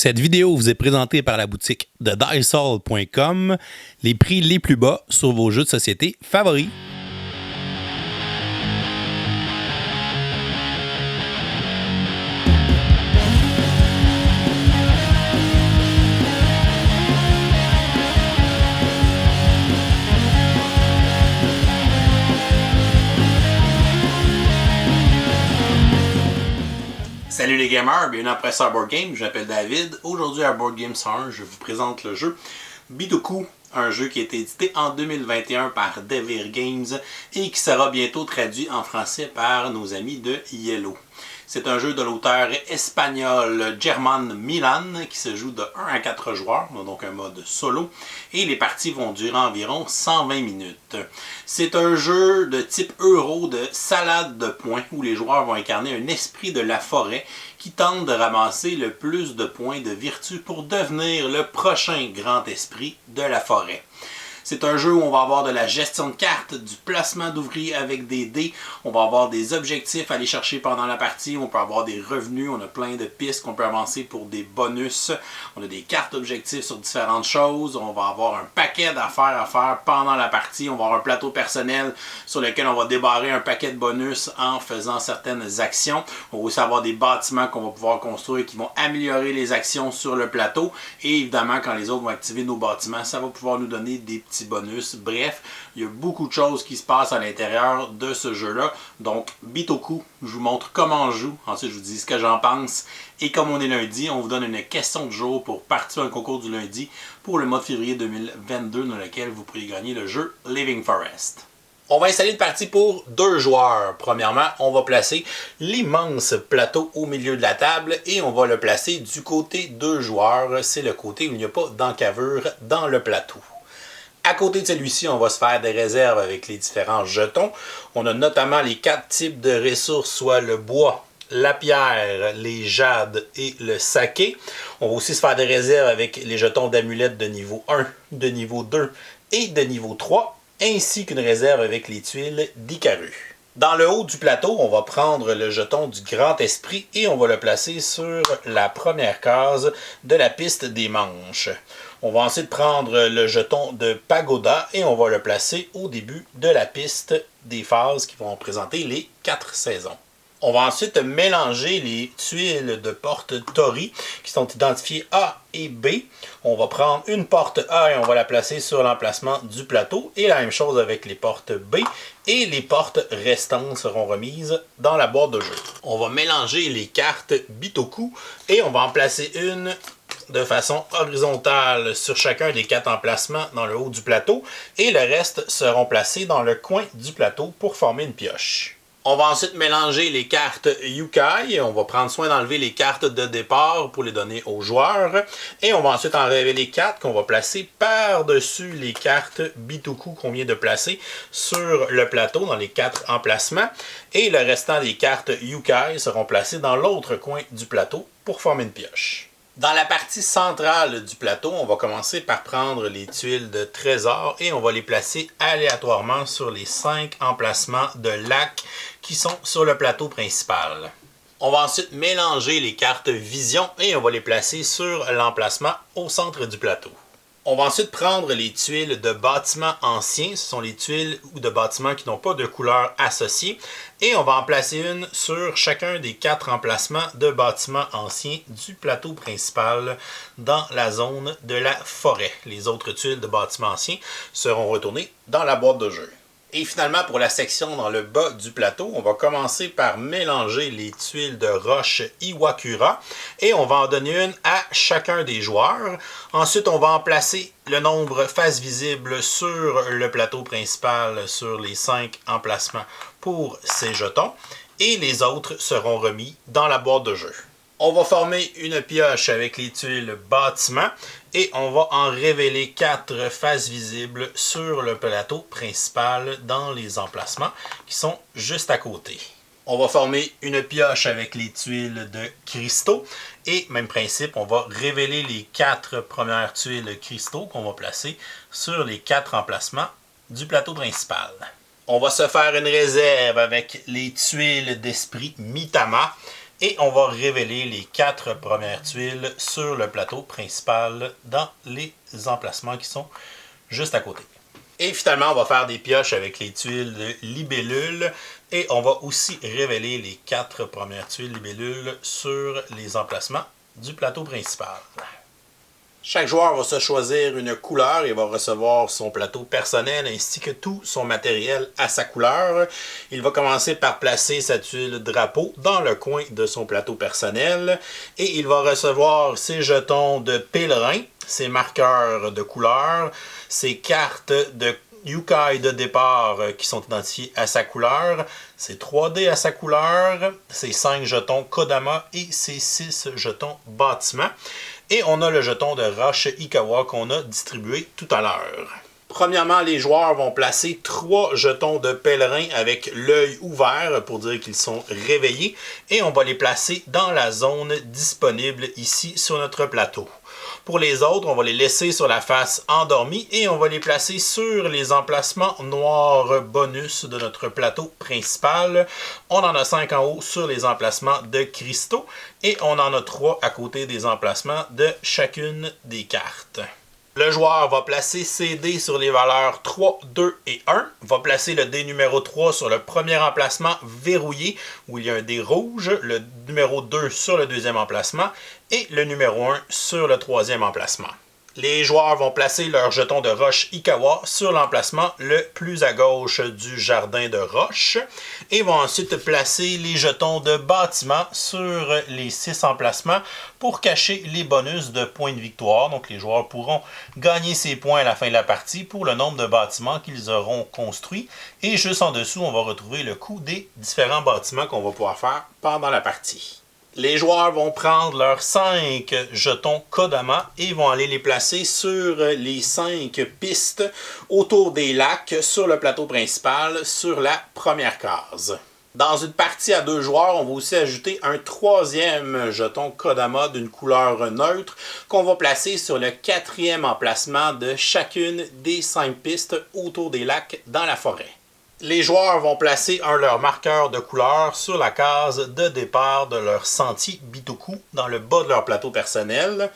Cette vidéo vous est présentée par la boutique de Diceall.com, les prix les plus bas sur vos jeux de société favoris. Salut les gamers, bienvenue après ça à Board Game, je m'appelle David. Aujourd'hui à Board Game 101, je vous présente le jeu Bitoku, un jeu qui a été édité en 2021 par Devir Games et qui sera bientôt traduit en français par nos amis de Yellow. C'est un jeu de l'auteur espagnol Germán Milán qui se joue de 1 à 4 joueurs, donc un mode solo, et les parties vont durer environ 120 minutes. C'est un jeu de type euro de salade de points où les joueurs vont incarner un esprit de la forêt qui tente de ramasser le plus de points de vertu pour devenir le prochain grand esprit de la forêt. C'est un jeu où on va avoir de la gestion de cartes, du placement d'ouvriers avec des dés, on va avoir des objectifs à aller chercher pendant la partie, on peut avoir des revenus, on a plein de pistes qu'on peut avancer pour des bonus, on a des cartes objectifs sur différentes choses, on va avoir un paquet d'affaires à faire pendant la partie, on va avoir un plateau personnel sur lequel on va débarrer un paquet de bonus en faisant certaines actions, on va aussi avoir des bâtiments qu'on va pouvoir construire qui vont améliorer les actions sur le plateau et évidemment quand les autres vont activer nos bâtiments, ça va pouvoir nous donner des petits bonus. Bref, il y a beaucoup de choses qui se passent à l'intérieur de ce jeu-là. Donc, Bitoku, je vous montre comment on joue. Ensuite, je vous dis ce que j'en pense. Et comme on est lundi, on vous donne une question de jour pour participer à un concours du lundi pour le mois de février 2022 dans lequel vous pourriez gagner le jeu Living Forest. On va installer une partie pour 2 joueurs. Premièrement, on va placer l'immense plateau au milieu de la table et on va le placer du côté 2 joueurs. C'est le côté où il n'y a pas d'encavure dans le plateau. À côté de celui-ci, on va se faire des réserves avec les différents jetons. On a notamment les 4 types de ressources, soit le bois, la pierre, les jades et le saké. On va aussi se faire des réserves avec les jetons d'amulettes de niveau 1, de niveau 2 et de niveau 3, ainsi qu'une réserve avec les tuiles d'Ikaru. Dans le haut du plateau, on va prendre le jeton du Grand Esprit et on va le placer sur la première case de la piste des manches. On va ensuite prendre le jeton de Pagoda et on va le placer au début de la piste des phases qui vont présenter les 4 saisons. On va ensuite mélanger les tuiles de porte Tori qui sont identifiées A et B. On va prendre une porte A et on va la placer sur l'emplacement du plateau. Et la même chose avec les portes B. Et les portes restantes seront remises dans la boîte de jeu. On va mélanger les cartes Bitoku et on va en placer une de façon horizontale sur chacun des 4 emplacements dans le haut du plateau. Et le reste seront placés dans le coin du plateau pour former une pioche. On va ensuite mélanger les cartes Yukai. On va prendre soin d'enlever les cartes de départ pour les donner aux joueurs. Et on va ensuite en révéler 4 qu'on va placer par-dessus les cartes Bitoku qu'on vient de placer sur le plateau dans les 4 emplacements. Et le restant des cartes Yukai seront placées dans l'autre coin du plateau pour former une pioche. Dans la partie centrale du plateau, on va commencer par prendre les tuiles de trésor et on va les placer aléatoirement sur les 5 emplacements de lac qui sont sur le plateau principal. On va ensuite mélanger les cartes vision et on va les placer sur l'emplacement au centre du plateau. On va ensuite prendre les tuiles de bâtiments anciens, ce sont les tuiles ou de bâtiments qui n'ont pas de couleur associée, et on va en placer une sur chacun des 4 emplacements de bâtiments anciens du plateau principal dans la zone de la forêt. Les autres tuiles de bâtiments anciens seront retournées dans la boîte de jeu. Et finalement, pour la section dans le bas du plateau, on va commencer par mélanger les tuiles de roche Iwakura et on va en donner une à chacun des joueurs. Ensuite, on va en placer le nombre face visible sur le plateau principal sur les 5 emplacements pour ces jetons et les autres seront remis dans la boîte de jeu. On va former une pioche avec les tuiles bâtiment et on va en révéler 4 faces visibles sur le plateau principal dans les emplacements qui sont juste à côté. On va former une pioche avec les tuiles de cristaux et même principe, on va révéler les 4 premières tuiles cristaux qu'on va placer sur les 4 emplacements du plateau principal. On va se faire une réserve avec les tuiles d'esprit Mitama Et on va révéler les 4 premières tuiles sur le plateau principal dans les emplacements qui sont juste à côté. Et finalement, on va faire des pioches avec les tuiles de libellule et on va aussi révéler les 4 premières tuiles libellule sur les emplacements du plateau principal. Chaque joueur va se choisir une couleur et va recevoir son plateau personnel ainsi que tout son matériel à sa couleur. Il va commencer par placer sa tuile drapeau dans le coin de son plateau personnel et il va recevoir ses jetons de pèlerin, ses marqueurs de couleur, ses cartes de Yukai de départ qui sont identifiés à sa couleur, ses 3D à sa couleur, ses 5 jetons Kodama et ses 6 jetons bâtiment. Et on a le jeton de roche Ikawa qu'on a distribué tout à l'heure. Premièrement, les joueurs vont placer 3 jetons de pèlerin avec l'œil ouvert pour dire qu'ils sont réveillés. Et on va les placer dans la zone disponible ici sur notre plateau. Pour les autres, on va les laisser sur la face endormie et on va les placer sur les emplacements noirs bonus de notre plateau principal. On en a 5 en haut sur les emplacements de cristaux et on en a 3 à côté des emplacements de chacune des cartes. Le joueur va placer ses dés sur les valeurs 3, 2 et 1. Va placer le dé numéro 3 sur le premier emplacement verrouillé où il y a un dé rouge, le numéro 2 sur le deuxième emplacement et le numéro 1 sur le troisième emplacement. Les joueurs vont placer leur jeton de roche Ikawa sur l'emplacement le plus à gauche du jardin de roche et vont ensuite placer les jetons de bâtiment sur les 6 emplacements pour cacher les bonus de points de victoire. Donc les joueurs pourront gagner ces points à la fin de la partie pour le nombre de bâtiments qu'ils auront construits. Et juste en dessous, on va retrouver le coût des différents bâtiments qu'on va pouvoir faire pendant la partie. Les joueurs vont prendre leurs 5 jetons Kodama et vont aller les placer sur les 5 pistes autour des lacs sur le plateau principal sur la première case. Dans une partie à 2 joueurs, on va aussi ajouter un 3e jeton Kodama d'une couleur neutre qu'on va placer sur le 4e emplacement de chacune des 5 pistes autour des lacs dans la forêt. Les joueurs vont placer leur marqueur de couleur sur la case de départ de leur sentier Bitoku dans le bas de leur plateau personnel.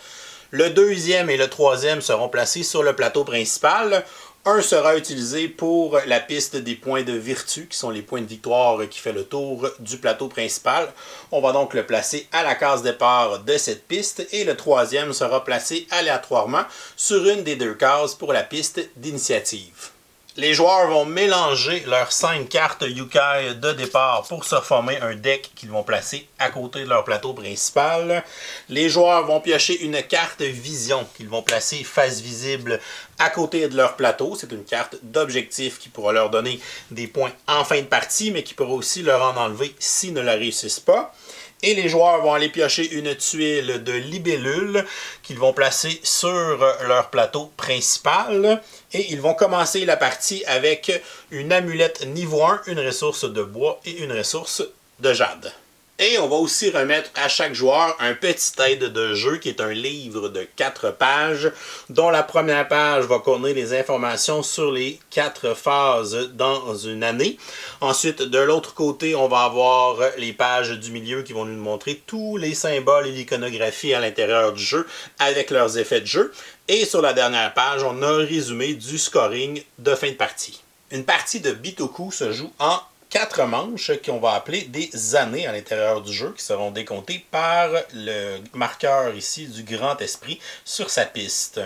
Le 2e et le 3e seront placés sur le plateau principal. Un sera utilisé pour la piste des points de vertu, qui sont les points de victoire qui fait le tour du plateau principal. On va donc le placer à la case départ de cette piste et le 3e sera placé aléatoirement sur une des 2 cases pour la piste d'initiative. Les joueurs vont mélanger leurs 5 cartes Yukai de départ pour se former un deck qu'ils vont placer à côté de leur plateau principal. Les joueurs vont piocher une carte vision qu'ils vont placer face visible à côté de leur plateau. C'est une carte d'objectif qui pourra leur donner des points en fin de partie, mais qui pourra aussi leur en enlever s'ils ne la réussissent pas. Et les joueurs vont aller piocher une tuile de libellule qu'ils vont placer sur leur plateau principal. Et ils vont commencer la partie avec une amulette niveau 1, une ressource de bois et une ressource de jade. Et on va aussi remettre à chaque joueur un petit aide de jeu qui est un livre de 4 pages, dont la première page va contenir les informations sur les 4 phases dans une année. Ensuite, de l'autre côté, on va avoir les pages du milieu qui vont nous montrer tous les symboles et l'iconographie à l'intérieur du jeu avec leurs effets de jeu. Et sur la dernière page, on a un résumé du scoring de fin de partie. Une partie de Bitoku se joue en 4 manches qu'on va appeler des années à l'intérieur du jeu qui seront décomptées par le marqueur ici du grand esprit sur sa piste.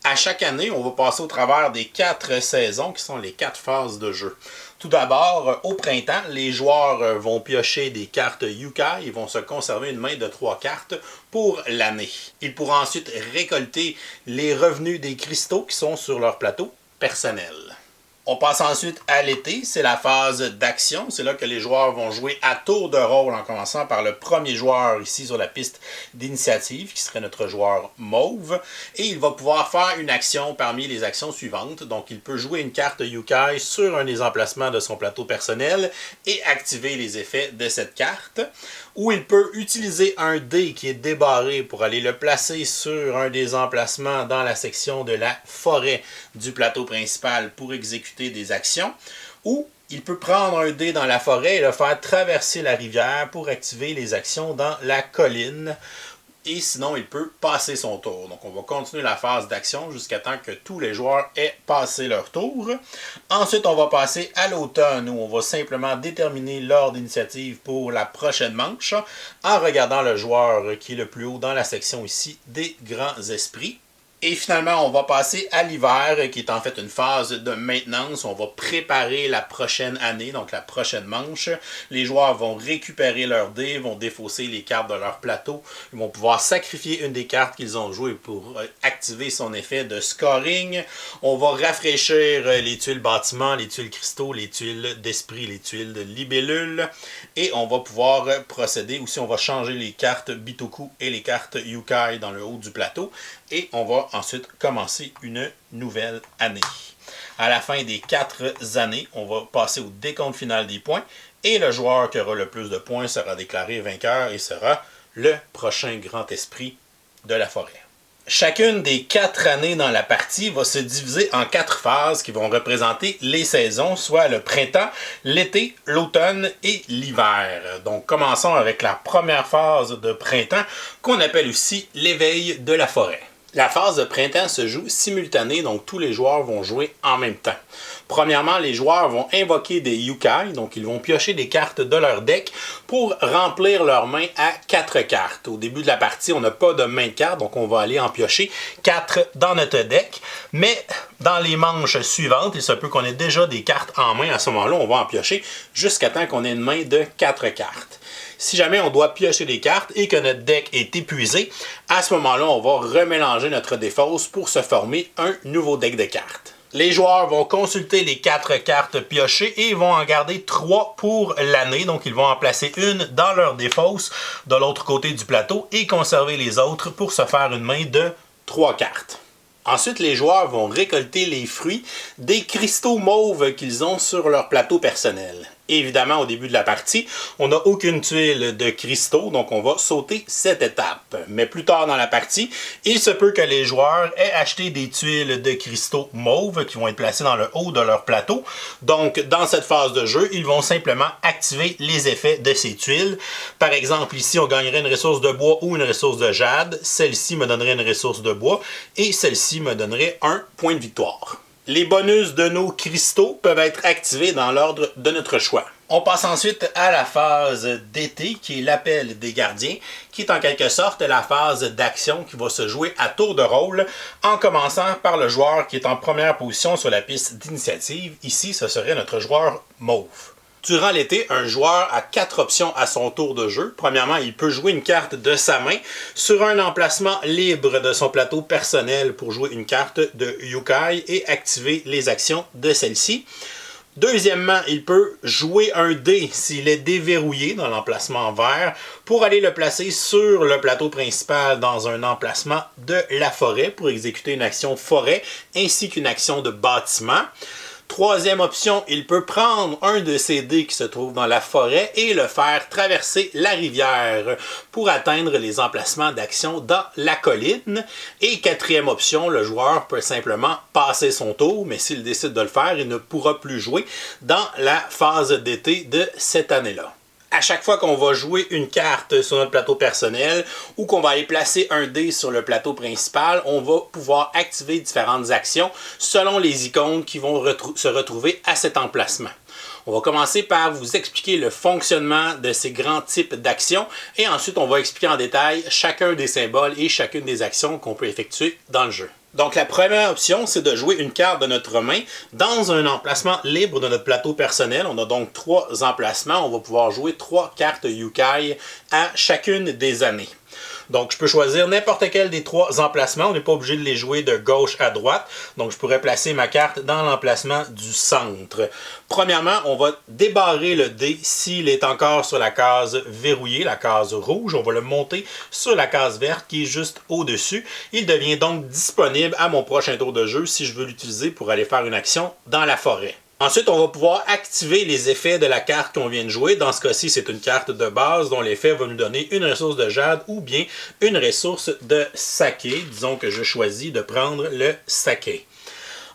À chaque année, on va passer au travers des 4 saisons qui sont les 4 phases de jeu. Tout d'abord, au printemps, les joueurs vont piocher des cartes Yukai et vont se conserver une main de 3 cartes pour l'année. Ils pourront ensuite récolter les revenus des cristaux qui sont sur leur plateau personnel. On passe ensuite à l'été, c'est la phase d'action. C'est là que les joueurs vont jouer à tour de rôle en commençant par le premier joueur ici sur la piste d'initiative, qui serait notre joueur mauve. Et il va pouvoir faire une action parmi les actions suivantes. Donc il peut jouer une carte Yukai sur un des emplacements de son plateau personnel et activer les effets de cette carte. Ou il peut utiliser un dé qui est débarré pour aller le placer sur un des emplacements dans la section de la forêt du plateau principal pour exécuter des actions. Ou il peut prendre un dé dans la forêt et le faire traverser la rivière pour activer les actions dans la colline. Et sinon, il peut passer son tour. Donc, on va continuer la phase d'action jusqu'à temps que tous les joueurs aient passé leur tour. Ensuite, on va passer à l'automne où on va simplement déterminer l'ordre d'initiative pour la prochaine manche en regardant le joueur qui est le plus haut dans la section ici des grands esprits. Et finalement, on va passer à l'hiver, qui est en fait une phase de maintenance. On va préparer la prochaine année, donc la prochaine manche. Les joueurs vont récupérer leurs dés, vont défausser les cartes de leur plateau. Ils vont pouvoir sacrifier une des cartes qu'ils ont jouées pour activer son effet de scoring. On va rafraîchir les tuiles bâtiments, les tuiles cristaux, les tuiles d'esprit, les tuiles de libellule. Et on va pouvoir procéder, aussi on va changer les cartes Bitoku et les cartes Yukai dans le haut du plateau. Et on va ensuite commencer une nouvelle année. À la fin des 4 années, on va passer au décompte final des points. Et le joueur qui aura le plus de points sera déclaré vainqueur et sera le prochain grand esprit de la forêt. Chacune des 4 années dans la partie va se diviser en 4 phases qui vont représenter les saisons, soit le printemps, l'été, l'automne et l'hiver. Donc commençons avec la première phase de printemps qu'on appelle aussi l'éveil de la forêt. La phase de printemps se joue simultanée, donc tous les joueurs vont jouer en même temps. Premièrement, les joueurs vont invoquer des Yukai, donc ils vont piocher des cartes de leur deck pour remplir leur main à 4 cartes. Au début de la partie, on n'a pas de main de cartes, donc on va aller en piocher 4 dans notre deck. Mais dans les manches suivantes, il se peut qu'on ait déjà des cartes en main. À ce moment-là, on va en piocher jusqu'à temps qu'on ait une main de 4 cartes. Si jamais on doit piocher des cartes et que notre deck est épuisé, à ce moment-là, on va remélanger notre défausse pour se former un nouveau deck de cartes. Les joueurs vont consulter les 4 cartes piochées et vont en garder 3 pour l'année. Donc, ils vont en placer une dans leur défausse de l'autre côté du plateau et conserver les autres pour se faire une main de 3 cartes. Ensuite, les joueurs vont récolter les fruits des cristaux mauves qu'ils ont sur leur plateau personnel. Évidemment, au début de la partie, on n'a aucune tuile de cristaux, donc on va sauter cette étape. Mais plus tard dans la partie, il se peut que les joueurs aient acheté des tuiles de cristaux mauves qui vont être placées dans le haut de leur plateau. Donc, dans cette phase de jeu, ils vont simplement activer les effets de ces tuiles. Par exemple, ici, on gagnerait une ressource de bois ou une ressource de jade. Celle-ci me donnerait une ressource de bois et celle-ci me donnerait un point de victoire. Les bonus de nos cristaux peuvent être activés dans l'ordre de notre choix. On passe ensuite à la phase d'été, qui est l'appel des gardiens, qui est en quelque sorte la phase d'action qui va se jouer à tour de rôle, en commençant par le joueur qui est en première position sur la piste d'initiative. Ici, ce serait notre joueur mauve. Durant l'été, un joueur a 4 options à son tour de jeu. Premièrement, il peut jouer une carte de sa main sur un emplacement libre de son plateau personnel pour jouer une carte de Yukai et activer les actions de celle-ci. Deuxièmement, il peut jouer un dé s'il est déverrouillé dans l'emplacement vert pour aller le placer sur le plateau principal dans un emplacement de la forêt pour exécuter une action forêt ainsi qu'une action de bâtiment. Troisième option, il peut prendre un de ces dés qui se trouve dans la forêt et le faire traverser la rivière pour atteindre les emplacements d'action dans la colline. Et quatrième option, le joueur peut simplement passer son tour, mais s'il décide de le faire, il ne pourra plus jouer dans la phase d'été de cette année-là. À chaque fois qu'on va jouer une carte sur notre plateau personnel ou qu'on va aller placer un dé sur le plateau principal, on va pouvoir activer différentes actions selon les icônes qui vont se retrouver à cet emplacement. On va commencer par vous expliquer le fonctionnement de ces grands types d'actions et ensuite on va expliquer en détail chacun des symboles et chacune des actions qu'on peut effectuer dans le jeu. Donc la première option, c'est de jouer une carte de notre main dans un emplacement libre de notre plateau personnel. On a donc 3 emplacements. On va pouvoir jouer 3 cartes Yukai à chacune des années. Donc, je peux choisir n'importe quel des 3 emplacements. On n'est pas obligé de les jouer de gauche à droite. Donc, je pourrais placer ma carte dans l'emplacement du centre. Premièrement, on va débarrer le dé s'il est encore sur la case verrouillée, la case rouge. On va le monter sur la case verte qui est juste au-dessus. Il devient donc disponible à mon prochain tour de jeu si je veux l'utiliser pour aller faire une action dans la forêt. Ensuite, on va pouvoir activer les effets de la carte qu'on vient de jouer. Dans ce cas-ci, c'est une carte de base dont l'effet va nous donner une ressource de jade ou bien une ressource de saké. Disons que je choisis de prendre le saké.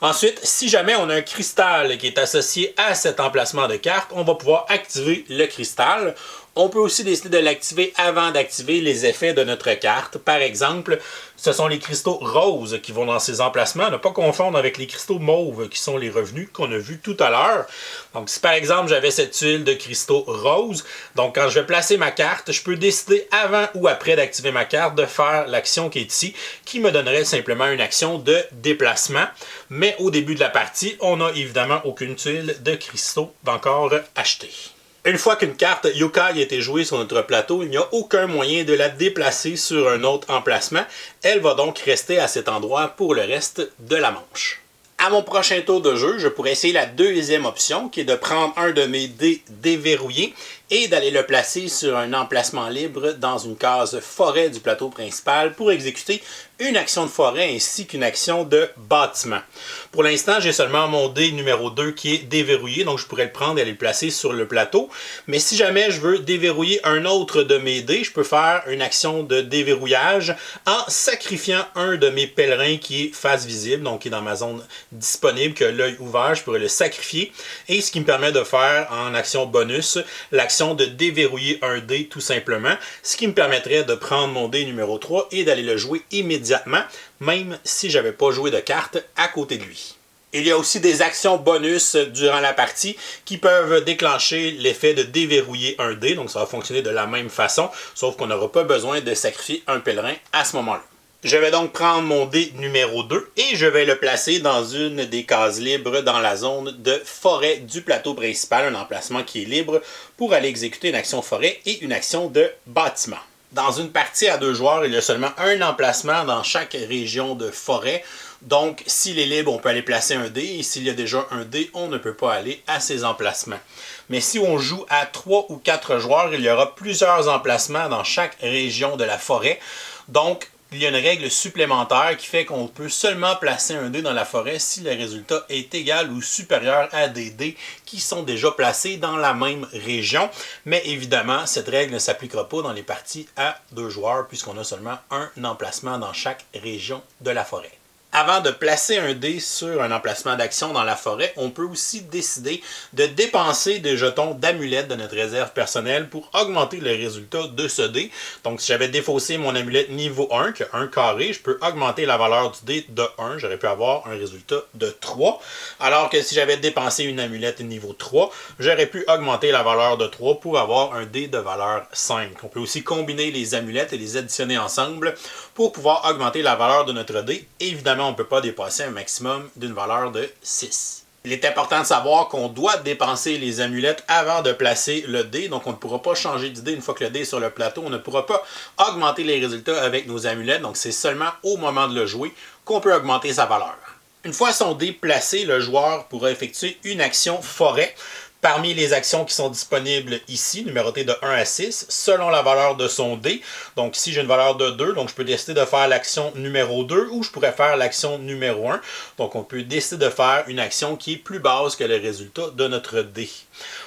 Ensuite, si jamais on a un cristal qui est associé à cet emplacement de carte, on va pouvoir activer le cristal. On peut aussi décider de l'activer avant d'activer les effets de notre carte. Par exemple, ce sont les cristaux roses qui vont dans ces emplacements. Ne pas confondre avec les cristaux mauves qui sont les revenus qu'on a vus tout à l'heure. Donc si par exemple j'avais cette tuile de cristaux roses, donc quand je vais placer ma carte, je peux décider avant ou après d'activer ma carte de faire l'action qui est ici, qui me donnerait simplement une action de déplacement. Mais au début de la partie, on n'a évidemment aucune tuile de cristaux encore achetée. Une fois qu'une carte Yokai a été jouée sur notre plateau, il n'y a aucun moyen de la déplacer sur un autre emplacement. Elle va donc rester à cet endroit pour le reste de la manche. À mon prochain tour de jeu, je pourrais essayer la deuxième option, qui est de prendre un de mes dés déverrouillés et d'aller le placer sur un emplacement libre dans une case forêt du plateau principal pour exécuter une action de forêt ainsi qu'une action de bâtiment. Pour l'instant, j'ai seulement mon dé numéro 2 qui est déverrouillé, donc je pourrais le prendre et aller le placer sur le plateau. Mais si jamais je veux déverrouiller un autre de mes dés, je peux faire une action de déverrouillage en sacrifiant un de mes pèlerins qui est face visible, donc qui est dans ma zone disponible, que l'œil ouvert, je pourrais le sacrifier. Et ce qui me permet de faire en action bonus, l'action de déverrouiller un dé tout simplement, ce qui me permettrait de prendre mon dé numéro 3 et d'aller le jouer immédiatement, même si je n'avais pas joué de carte à côté de lui. Il y a aussi des actions bonus durant la partie qui peuvent déclencher l'effet de déverrouiller un dé, donc ça va fonctionner de la même façon, sauf qu'on n'aura pas besoin de sacrifier un pèlerin à ce moment-là. Je vais donc prendre mon dé numéro 2 et je vais le placer dans une des cases libres dans la zone de forêt du plateau principal, un emplacement qui est libre pour aller exécuter une action forêt et une action de bâtiment. Dans une partie à 2 joueurs, il y a seulement un emplacement dans chaque région de forêt. Donc, s'il est libre, on peut aller placer un dé, et s'il y a déjà un dé, on ne peut pas aller à ces emplacements. Mais si on joue à 3 ou 4 joueurs, il y aura plusieurs emplacements dans chaque région de la forêt. Donc, il y a une règle supplémentaire qui fait qu'on peut seulement placer un dé dans la forêt si le résultat est égal ou supérieur à des dés qui sont déjà placés dans la même région. Mais évidemment, cette règle ne s'appliquera pas dans les parties à 2 joueurs puisqu'on a seulement un emplacement dans chaque région de la forêt. Avant de placer un dé sur un emplacement d'action dans la forêt, on peut aussi décider de dépenser des jetons d'amulettes de notre réserve personnelle pour augmenter le résultat de ce dé. Donc si j'avais défaussé mon amulette niveau 1, qui a 1 carré, je peux augmenter la valeur du dé de 1. J'aurais pu avoir un résultat de 3. Alors que si j'avais dépensé une amulette niveau 3, j'aurais pu augmenter la valeur de 3 pour avoir un dé de valeur 5. On peut aussi combiner les amulettes et les additionner ensemble pour pouvoir augmenter la valeur de notre dé. Évidemment, on ne peut pas dépasser un maximum d'une valeur de 6. Il est important de savoir qu'on doit dépenser les amulettes avant de placer le dé, donc on ne pourra pas changer d'idée une fois que le dé est sur le plateau. On ne pourra pas augmenter les résultats avec nos amulettes, donc c'est seulement au moment de le jouer qu'on peut augmenter sa valeur. Une fois son dé placé, le joueur pourra effectuer une action forêt. Parmi les actions qui sont disponibles ici, numérotées de 1 à 6, selon la valeur de son dé. Donc ici, j'ai une valeur de 2, donc je peux décider de faire l'action numéro 2 ou je pourrais faire l'action numéro 1. Donc on peut décider de faire une action qui est plus basse que le résultat de notre dé.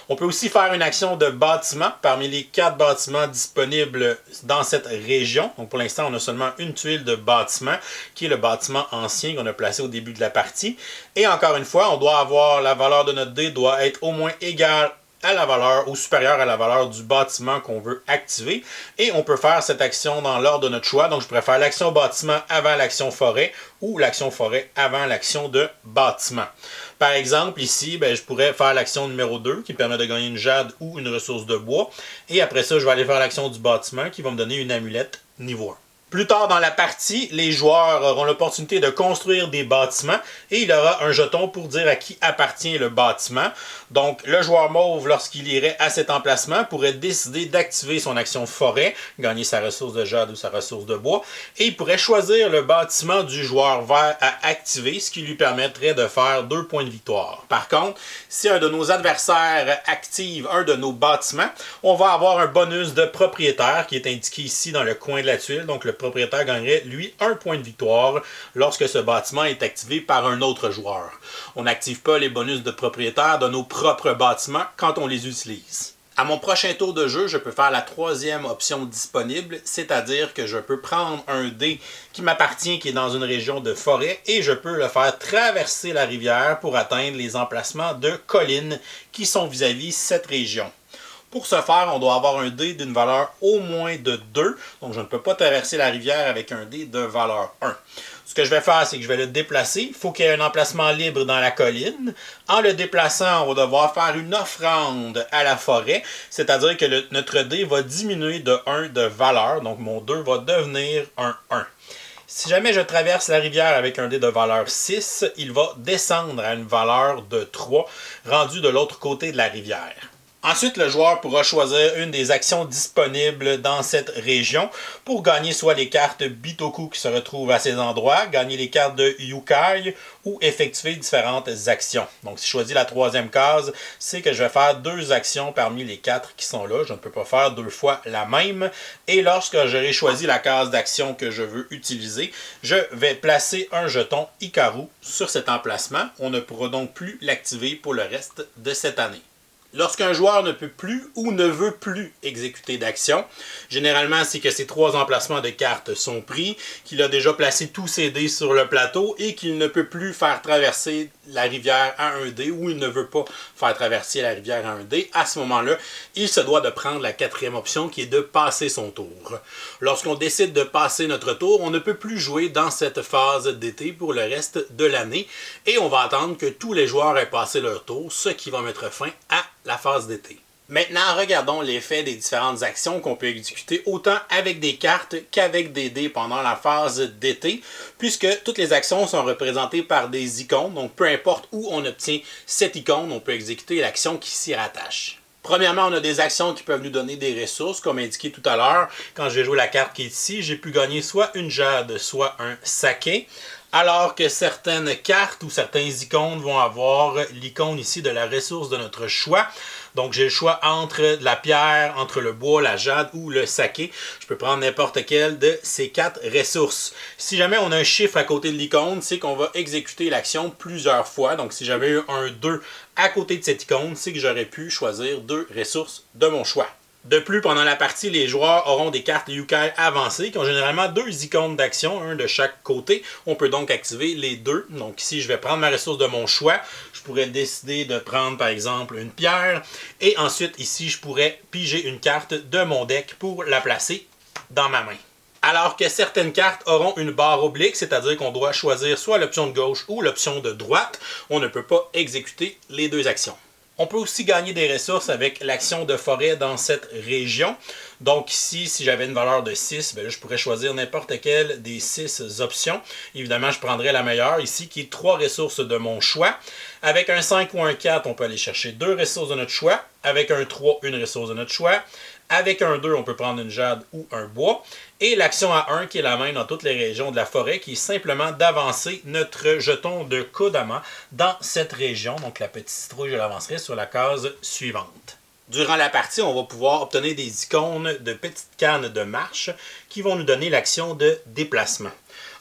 On peut aussi faire une action de bâtiment parmi les 4 bâtiments disponibles dans cette région. Donc pour l'instant, on a seulement une tuile de bâtiment qui est le bâtiment ancien qu'on a placé au début de la partie. Et encore une fois, on doit avoir la valeur de notre dé doit être au moins égale à la valeur ou supérieure à la valeur du bâtiment qu'on veut activer. Et on peut faire cette action dans l'ordre de notre choix. Donc je pourrais faire l'action bâtiment avant l'action forêt ou l'action forêt avant l'action de bâtiment. Par exemple, ici, je pourrais faire l'action numéro 2 qui permet de gagner une jade ou une ressource de bois. Et après ça, je vais aller faire l'action du bâtiment qui va me donner une amulette niveau 1. Plus tard dans la partie, les joueurs auront l'opportunité de construire des bâtiments et il aura un jeton pour dire à qui appartient le bâtiment. Donc, le joueur mauve, lorsqu'il irait à cet emplacement, pourrait décider d'activer son action forêt, gagner sa ressource de jade ou sa ressource de bois, et il pourrait choisir le bâtiment du joueur vert à activer, ce qui lui permettrait de faire 2 points de victoire. Par contre, si un de nos adversaires active un de nos bâtiments, on va avoir un bonus de propriétaire qui est indiqué ici dans le coin de la tuile. Donc, le propriétaire gagnerait, lui, 1 point de victoire lorsque ce bâtiment est activé par un autre joueur. On n'active pas les bonus de propriétaire de nos propres bâtiments quand on les utilise. À mon prochain tour de jeu, je peux faire la troisième option disponible, c'est-à-dire que je peux prendre un dé qui m'appartient, qui est dans une région de forêt, et je peux le faire traverser la rivière pour atteindre les emplacements de collines qui sont vis-à-vis cette région. Pour ce faire, on doit avoir un dé d'une valeur au moins de 2, donc je ne peux pas traverser la rivière avec un dé de valeur 1. Ce que je vais faire, c'est que je vais le déplacer. Il faut qu'il y ait un emplacement libre dans la colline. En le déplaçant, on va devoir faire une offrande à la forêt, c'est-à-dire que notre dé va diminuer de 1 de valeur, donc mon 2 va devenir un 1. Si jamais je traverse la rivière avec un dé de valeur 6, il va descendre à une valeur de 3, rendu de l'autre côté de la rivière. Ensuite, le joueur pourra choisir une des actions disponibles dans cette région pour gagner soit les cartes Bitoku qui se retrouvent à ces endroits, gagner les cartes de Yukai ou effectuer différentes actions. Donc, si je choisis la troisième case, c'est que je vais faire 2 actions parmi les 4 qui sont là. Je ne peux pas faire 2 fois la même. Et lorsque j'aurai choisi la case d'action que je veux utiliser, je vais placer un jeton Hikaru sur cet emplacement. On ne pourra donc plus l'activer pour le reste de cette année. Lorsqu'un joueur ne peut plus ou ne veut plus exécuter d'action, généralement c'est que ces 3 emplacements de cartes sont pris, qu'il a déjà placé tous ses dés sur le plateau et qu'il ne peut plus faire traverser la rivière à un dé ou il ne veut pas faire traverser la rivière à un dé. À ce moment-là, il se doit de prendre la 4e option qui est de passer son tour. Lorsqu'on décide de passer notre tour, on ne peut plus jouer dans cette phase d'été pour le reste de l'année et on va attendre que tous les joueurs aient passé leur tour, ce qui va mettre fin à la phase d'été. Maintenant, regardons l'effet des différentes actions qu'on peut exécuter autant avec des cartes qu'avec des dés pendant la phase d'été, puisque toutes les actions sont représentées par des icônes, donc peu importe où on obtient cette icône, on peut exécuter l'action qui s'y rattache. Premièrement, on a des actions qui peuvent nous donner des ressources, comme indiqué tout à l'heure. Quand j'ai joué la carte qui est ici, j'ai pu gagner soit une jade, soit un saké. Alors que certaines cartes ou certains icônes vont avoir l'icône ici de la ressource de notre choix. Donc j'ai le choix entre la pierre, entre le bois, la jade ou le saké. Je peux prendre n'importe quelle de ces 4 ressources. Si jamais on a un chiffre à côté de l'icône, c'est qu'on va exécuter l'action plusieurs fois. Donc si j'avais eu un 2 à côté de cette icône, c'est que j'aurais pu choisir 2 ressources de mon choix. De plus, pendant la partie, les joueurs auront des cartes Yukai avancées qui ont généralement 2 icônes d'action, un de chaque côté. On peut donc activer les 2. Donc ici, je vais prendre ma ressource de mon choix. Je pourrais décider de prendre, par exemple, une pierre. Et ensuite, ici, je pourrais piger une carte de mon deck pour la placer dans ma main. Alors que certaines cartes auront une barre oblique, c'est-à-dire qu'on doit choisir soit l'option de gauche ou l'option de droite. On ne peut pas exécuter les 2 actions. On peut aussi gagner des ressources avec l'action de forêt dans cette région. Donc ici, si j'avais une valeur de 6, ben là, je pourrais choisir n'importe quelle des 6 options. Évidemment, je prendrais la meilleure ici, qui est 3 ressources de mon choix. Avec un 5 ou un 4, on peut aller chercher 2 ressources de notre choix. Avec un 3, une ressource de notre choix. Avec un 2, on peut prendre une jade ou un bois. Et l'action à 1, qui est la même dans toutes les régions de la forêt, qui est simplement d'avancer notre jeton de Kodama dans cette région. Donc la petite citrouille, je l'avancerai sur la case suivante. Durant la partie, on va pouvoir obtenir des icônes de petites cannes de marche qui vont nous donner l'action de déplacement.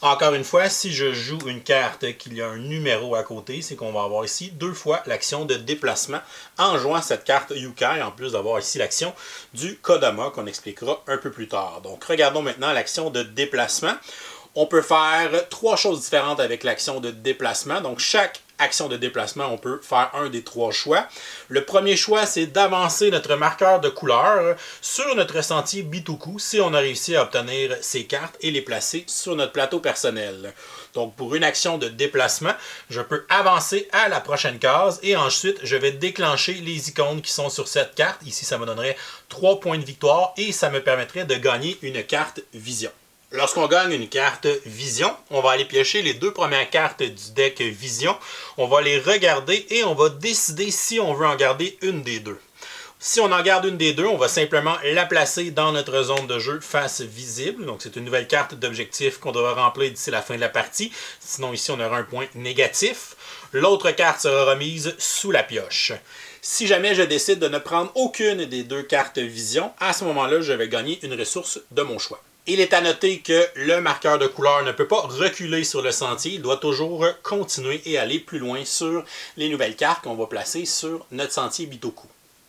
Encore une fois, si je joue une carte qu'il y a un numéro à côté, c'est qu'on va avoir ici 2 fois l'action de déplacement en jouant cette carte Yukai, en plus d'avoir ici l'action du Kodama qu'on expliquera un peu plus tard. Donc regardons maintenant l'action de déplacement. On peut faire 3 choses différentes avec l'action de déplacement. Donc chaque action de déplacement, on peut faire un des 3 choix. Le premier choix, c'est d'avancer notre marqueur de couleur sur notre sentier Bitoku si on a réussi à obtenir ces cartes et les placer sur notre plateau personnel. Donc pour une action de déplacement, je peux avancer à la prochaine case et ensuite je vais déclencher les icônes qui sont sur cette carte. Ici, ça me donnerait 3 points de victoire et ça me permettrait de gagner une carte vision. Lorsqu'on gagne une carte Vision, on va aller piocher les 2 premières cartes du deck Vision. On va les regarder et on va décider si on veut en garder une des 2. Si on en garde une des 2, on va simplement la placer dans notre zone de jeu face visible. Donc c'est une nouvelle carte d'objectif qu'on devra remplir d'ici la fin de la partie. Sinon ici on aura un point négatif. L'autre carte sera remise sous la pioche. Si jamais je décide de ne prendre aucune des 2 cartes Vision, à ce moment-là, je vais gagner une ressource de mon choix. Il est à noter que le marqueur de couleur ne peut pas reculer sur le sentier, il doit toujours continuer et aller plus loin sur les nouvelles cartes qu'on va placer sur notre sentier Bitoku.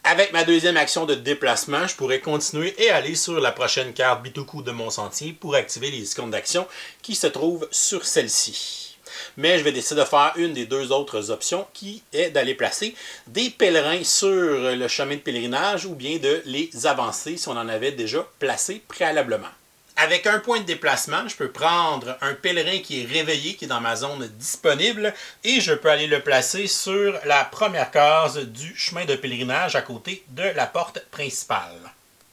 Avec ma deuxième action de déplacement, je pourrais continuer et aller sur la prochaine carte Bitoku de mon sentier pour activer les icônes d'action qui se trouvent sur celle-ci. Mais je vais décider de faire une des deux autres options qui est d'aller placer des pèlerins sur le chemin de pèlerinage ou bien de les avancer si on en avait déjà placé préalablement. Avec un point de déplacement, je peux prendre un pèlerin qui est réveillé, qui est dans ma zone disponible, et je peux aller le placer sur la première case du chemin de pèlerinage à côté de la porte principale.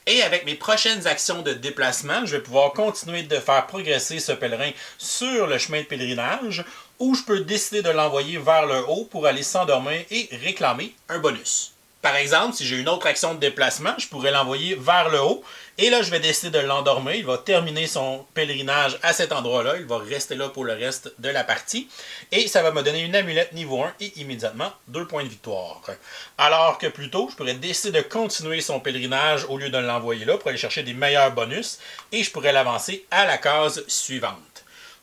Et avec mes prochaines actions de déplacement, je vais pouvoir continuer de faire progresser ce pèlerin sur le chemin de pèlerinage, ou je peux décider de l'envoyer vers le haut pour aller s'endormir et réclamer un bonus. Par exemple, si j'ai une autre action de déplacement, je pourrais l'envoyer vers le haut. Et là, je vais décider de l'endormir. Il va terminer son pèlerinage à cet endroit-là. Il va rester là pour le reste de la partie. Et ça va me donner une amulette niveau 1 et immédiatement 2 points de victoire. Alors que plus tôt, je pourrais décider de continuer son pèlerinage au lieu de l'envoyer là pour aller chercher des meilleurs bonus. Et je pourrais l'avancer à la case suivante.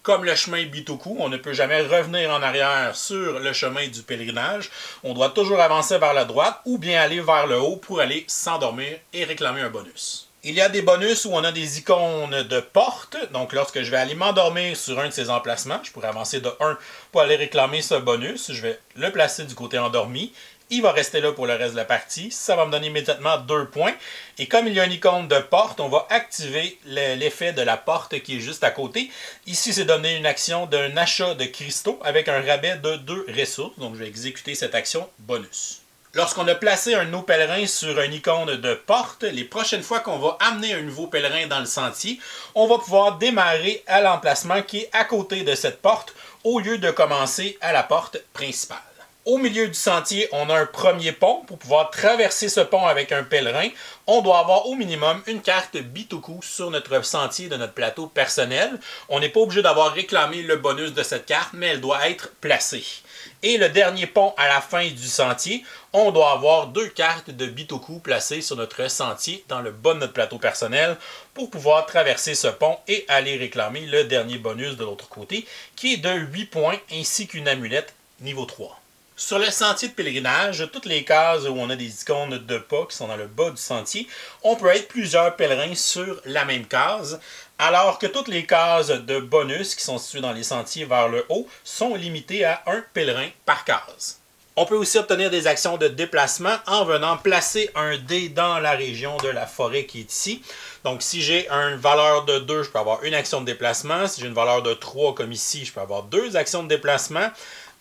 Comme le chemin Bitoku, on ne peut jamais revenir en arrière sur le chemin du pèlerinage. On doit toujours avancer vers la droite ou bien aller vers le haut pour aller s'endormir et réclamer un bonus. Il y a des bonus où on a des icônes de porte. Donc lorsque je vais aller m'endormir sur un de ces emplacements, je pourrais avancer de 1 pour aller réclamer ce bonus. Je vais le placer du côté endormi. Il va rester là pour le reste de la partie. Ça va me donner immédiatement 2 points. Et comme il y a une icône de porte, on va activer l'effet de la porte qui est juste à côté. Ici, c'est donner une action d'un achat de cristaux avec un rabais de 2 ressources. Donc, je vais exécuter cette action bonus. Lorsqu'on a placé un de nos pèlerins sur une icône de porte, les prochaines fois qu'on va amener un nouveau pèlerin dans le sentier, on va pouvoir démarrer à l'emplacement qui est à côté de cette porte au lieu de commencer à la porte principale. Au milieu du sentier, on a un premier pont. Pour pouvoir traverser ce pont avec un pèlerin, on doit avoir au minimum une carte Bitoku sur notre sentier de notre plateau personnel. On n'est pas obligé d'avoir réclamé le bonus de cette carte, mais elle doit être placée. Et le dernier pont à la fin du sentier, on doit avoir 2 cartes de Bitoku placées sur notre sentier dans le bas de notre plateau personnel pour pouvoir traverser ce pont et aller réclamer le dernier bonus de l'autre côté, qui est de 8 points ainsi qu'une amulette niveau 3. Sur le sentier de pèlerinage, toutes les cases où on a des icônes de pas qui sont dans le bas du sentier, on peut être plusieurs pèlerins sur la même case, alors que toutes les cases de bonus qui sont situées dans les sentiers vers le haut sont limitées à un pèlerin par case. On peut aussi obtenir des actions de déplacement en venant placer un dé dans la région de la forêt qui est ici. Donc si j'ai une valeur de 2, je peux avoir une action de déplacement. Si j'ai une valeur de 3 comme ici, je peux avoir 2 actions de déplacement.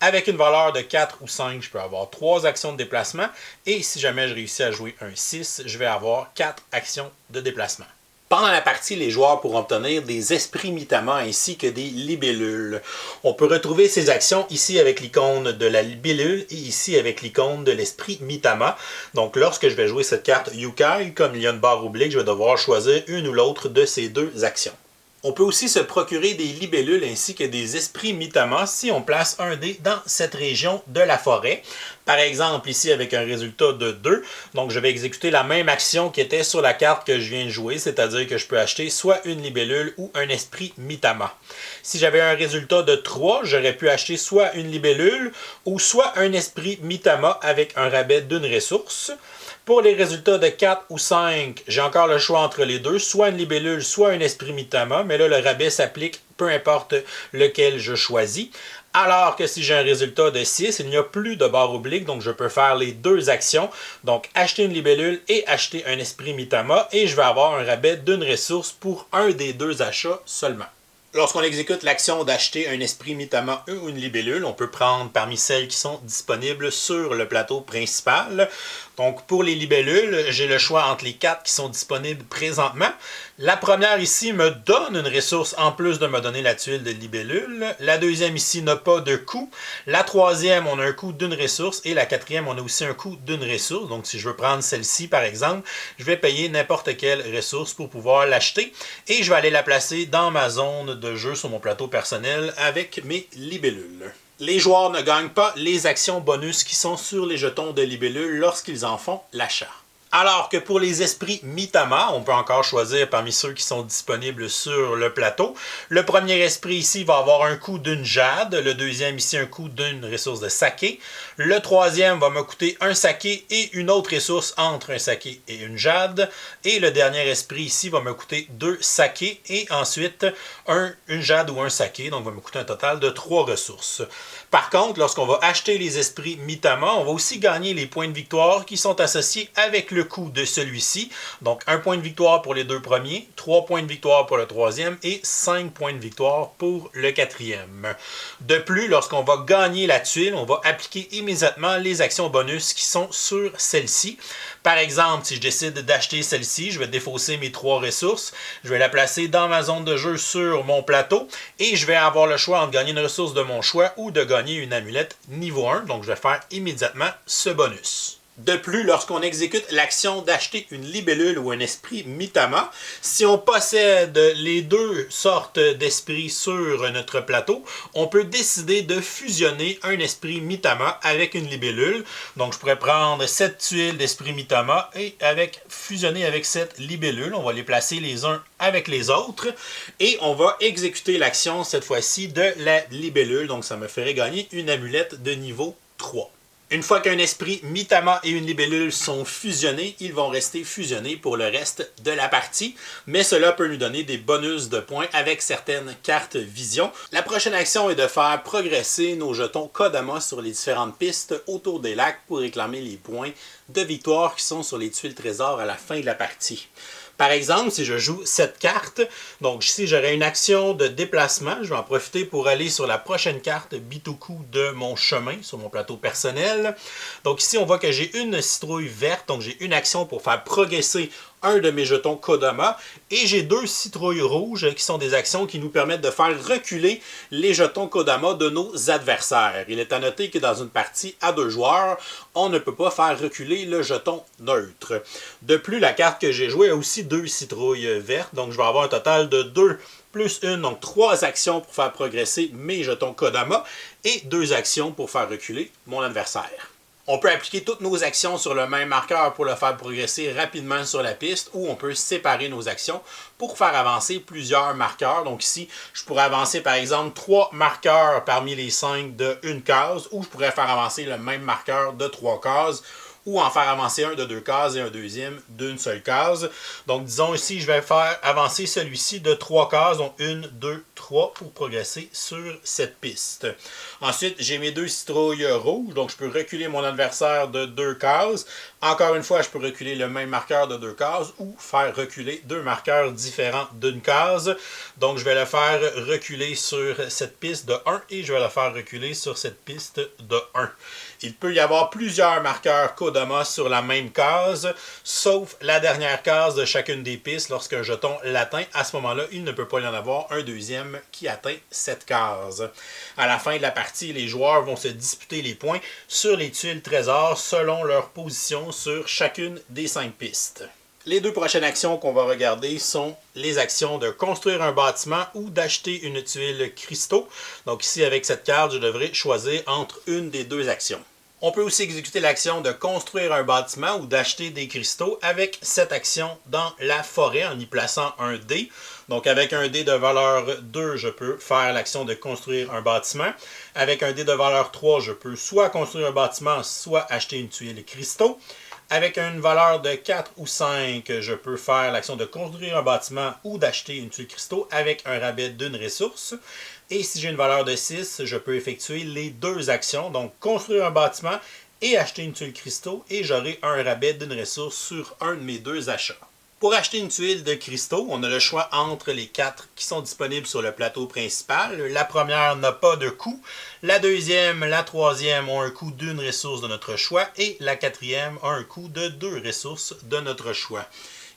Avec une valeur de 4 ou 5, je peux avoir 3 actions de déplacement. Et si jamais je réussis à jouer un 6, je vais avoir 4 actions de déplacement. Pendant la partie, les joueurs pourront obtenir des esprits Mitama ainsi que des libellules. On peut retrouver ces actions ici avec l'icône de la libellule et ici avec l'icône de l'esprit Mitama. Donc lorsque je vais jouer cette carte Yukai, comme il y a une barre oblique, je vais devoir choisir une ou l'autre de ces 2 actions. On peut aussi se procurer des libellules ainsi que des esprits Mitama si on place un dé dans cette région de la forêt. Par exemple, ici avec un résultat de 2, donc je vais exécuter la même action qui était sur la carte que je viens de jouer, c'est-à-dire que je peux acheter soit une libellule ou un esprit Mitama. Si j'avais un résultat de 3, j'aurais pu acheter soit une libellule ou soit un esprit Mitama avec un rabais d'une ressource. Pour les résultats de 4 ou 5, j'ai encore le choix entre les deux, soit une libellule, soit un esprit Mitama, mais là, le rabais s'applique peu importe lequel je choisis. Alors que si j'ai un résultat de 6, il n'y a plus de barre oblique, donc je peux faire les 2 actions. Donc, acheter une libellule et acheter un esprit Mitama, et je vais avoir un rabais d'une ressource pour un des 2 achats seulement. Lorsqu'on exécute l'action d'acheter un esprit Mitama ou une libellule, on peut prendre parmi celles qui sont disponibles sur le plateau principal. Donc pour les libellules, j'ai le choix entre les 4 qui sont disponibles présentement. La première ici me donne une ressource en plus de me donner la tuile de libellule. La deuxième ici n'a pas de coût. La troisième, on a un coût d'une ressource. Et la quatrième, on a aussi un coût d'une ressource. Donc si je veux prendre celle-ci par exemple, je vais payer n'importe quelle ressource pour pouvoir l'acheter. Et je vais aller la placer dans ma zone de jeu sur mon plateau personnel avec mes libellules. Les joueurs ne gagnent pas les actions bonus qui sont sur les jetons de libellules lorsqu'ils en font l'achat. Alors que pour les esprits Mitama, on peut encore choisir parmi ceux qui sont disponibles sur le plateau. Le premier esprit ici va avoir un coût d'une jade, le deuxième ici un coût d'une ressource de saké. Le troisième va me coûter un saké et une autre ressource entre un saké et une jade. Et le dernier esprit ici va me coûter 2 sakés et ensuite une jade ou un saké, donc va me coûter un total de 3 ressources. Par contre, lorsqu'on va acheter les esprits Mitama, on va aussi gagner les points de victoire qui sont associés avec le coût de celui-ci. Donc, 1 point de victoire pour les 2 premiers, 3 points de victoire pour le troisième et 5 points de victoire pour le quatrième. De plus, lorsqu'on va gagner la tuile, on va appliquer immédiatement les actions bonus qui sont sur celle-ci. Par exemple, si je décide d'acheter celle-ci, je vais défausser mes 3 ressources, je vais la placer dans ma zone de jeu sur mon plateau et je vais avoir le choix entre gagner une ressource de mon choix ou de gagner une amulette niveau 1. Donc, je vais faire immédiatement ce bonus. De plus, lorsqu'on exécute l'action d'acheter une libellule ou un esprit Mitama, si on possède les deux sortes d'esprits sur notre plateau, on peut décider de fusionner un esprit Mitama avec une libellule. Donc, je pourrais prendre cette tuile d'esprit Mitama et fusionner avec cette libellule. On va les placer les uns avec les autres et on va exécuter l'action cette fois-ci de la libellule. Donc, ça me ferait gagner une amulette de niveau 3. Une fois qu'un esprit Mitama et une libellule sont fusionnés, ils vont rester fusionnés pour le reste de la partie, mais cela peut nous donner des bonus de points avec certaines cartes vision. La prochaine action est de faire progresser nos jetons Kodama sur les différentes pistes autour des lacs pour réclamer les points de victoire qui sont sur les tuiles trésors à la fin de la partie. Par exemple, si je joue cette carte, donc ici j'aurai une action de déplacement, je vais en profiter pour aller sur la prochaine carte Bitoku de mon chemin, sur mon plateau personnel. Donc ici on voit que j'ai une citrouille verte, donc j'ai une action pour faire progresser un de mes jetons Kodama, et j'ai 2 citrouilles rouges qui sont des actions qui nous permettent de faire reculer les jetons Kodama de nos adversaires. Il est à noter que dans une partie à 2 joueurs, on ne peut pas faire reculer le jeton neutre. De plus, la carte que j'ai jouée a aussi 2 citrouilles vertes, donc je vais avoir un total de 2 plus 1, donc 3 actions pour faire progresser mes jetons Kodama, et 2 actions pour faire reculer mon adversaire. On peut appliquer toutes nos actions sur le même marqueur pour le faire progresser rapidement sur la piste, ou on peut séparer nos actions pour faire avancer plusieurs marqueurs. Donc ici, je pourrais avancer par exemple 3 marqueurs parmi les 5 de une case, ou je pourrais faire avancer le même marqueur de 3 cases, ou en faire avancer un de 2 cases et un deuxième d'une seule case. Donc disons ici, je vais faire avancer celui-ci de 3 cases, donc 1, 2, 3 pour progresser sur cette piste. Ensuite, j'ai mes 2 citrouilles rouges, donc je peux reculer mon adversaire de 2 cases. Encore une fois, je peux reculer le même marqueur de 2 cases ou faire reculer 2 marqueurs différents d'une case. Donc je vais le faire reculer sur cette piste de 1 et je vais le faire reculer sur cette piste de 1. Il peut y avoir plusieurs marqueurs Kodama sur la même case, sauf la dernière case de chacune des pistes. Lorsqu'un jeton l'atteint, à ce moment-là, il ne peut pas y en avoir un deuxième qui atteint cette case. À la fin de la partie, les joueurs vont se disputer les points sur les tuiles trésors selon leur position sur chacune des 5 pistes. Les 2 prochaines actions qu'on va regarder sont les actions de construire un bâtiment ou d'acheter une tuile cristaux. Donc ici, avec cette carte, je devrais choisir entre une des 2 actions. On peut aussi exécuter l'action de construire un bâtiment ou d'acheter des cristaux avec cette action dans la forêt en y plaçant un dé. Donc avec un dé de valeur 2, je peux faire l'action de construire un bâtiment. Avec un dé de valeur 3, je peux soit construire un bâtiment, soit acheter une tuile cristaux. Avec une valeur de 4 ou 5, je peux faire l'action de construire un bâtiment ou d'acheter une tuile cristaux avec un rabais d'une ressource. Et si j'ai une valeur de 6, je peux effectuer les 2 actions, donc construire un bâtiment et acheter une tuile cristaux, et j'aurai un rabais d'une ressource sur un de mes 2 achats. Pour acheter une tuile de cristaux, on a le choix entre les 4 qui sont disponibles sur le plateau principal. La première n'a pas de coût, la deuxième, la troisième ont un coût d'une ressource de notre choix, et la quatrième a un coût de 2 ressources de notre choix.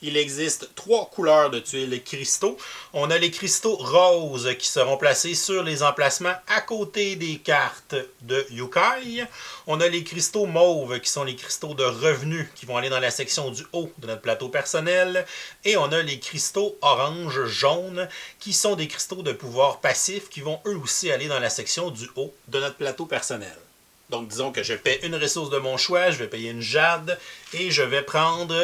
Il existe 3 couleurs de tuiles cristaux. On a les cristaux roses qui seront placés sur les emplacements à côté des cartes de Yokai. On a les cristaux mauves qui sont les cristaux de revenus qui vont aller dans la section du haut de notre plateau personnel. Et on a les cristaux orange jaune qui sont des cristaux de pouvoir passif qui vont eux aussi aller dans la section du haut de notre plateau personnel. Donc, disons que je paie une ressource de mon choix, je vais payer une jade et je vais prendre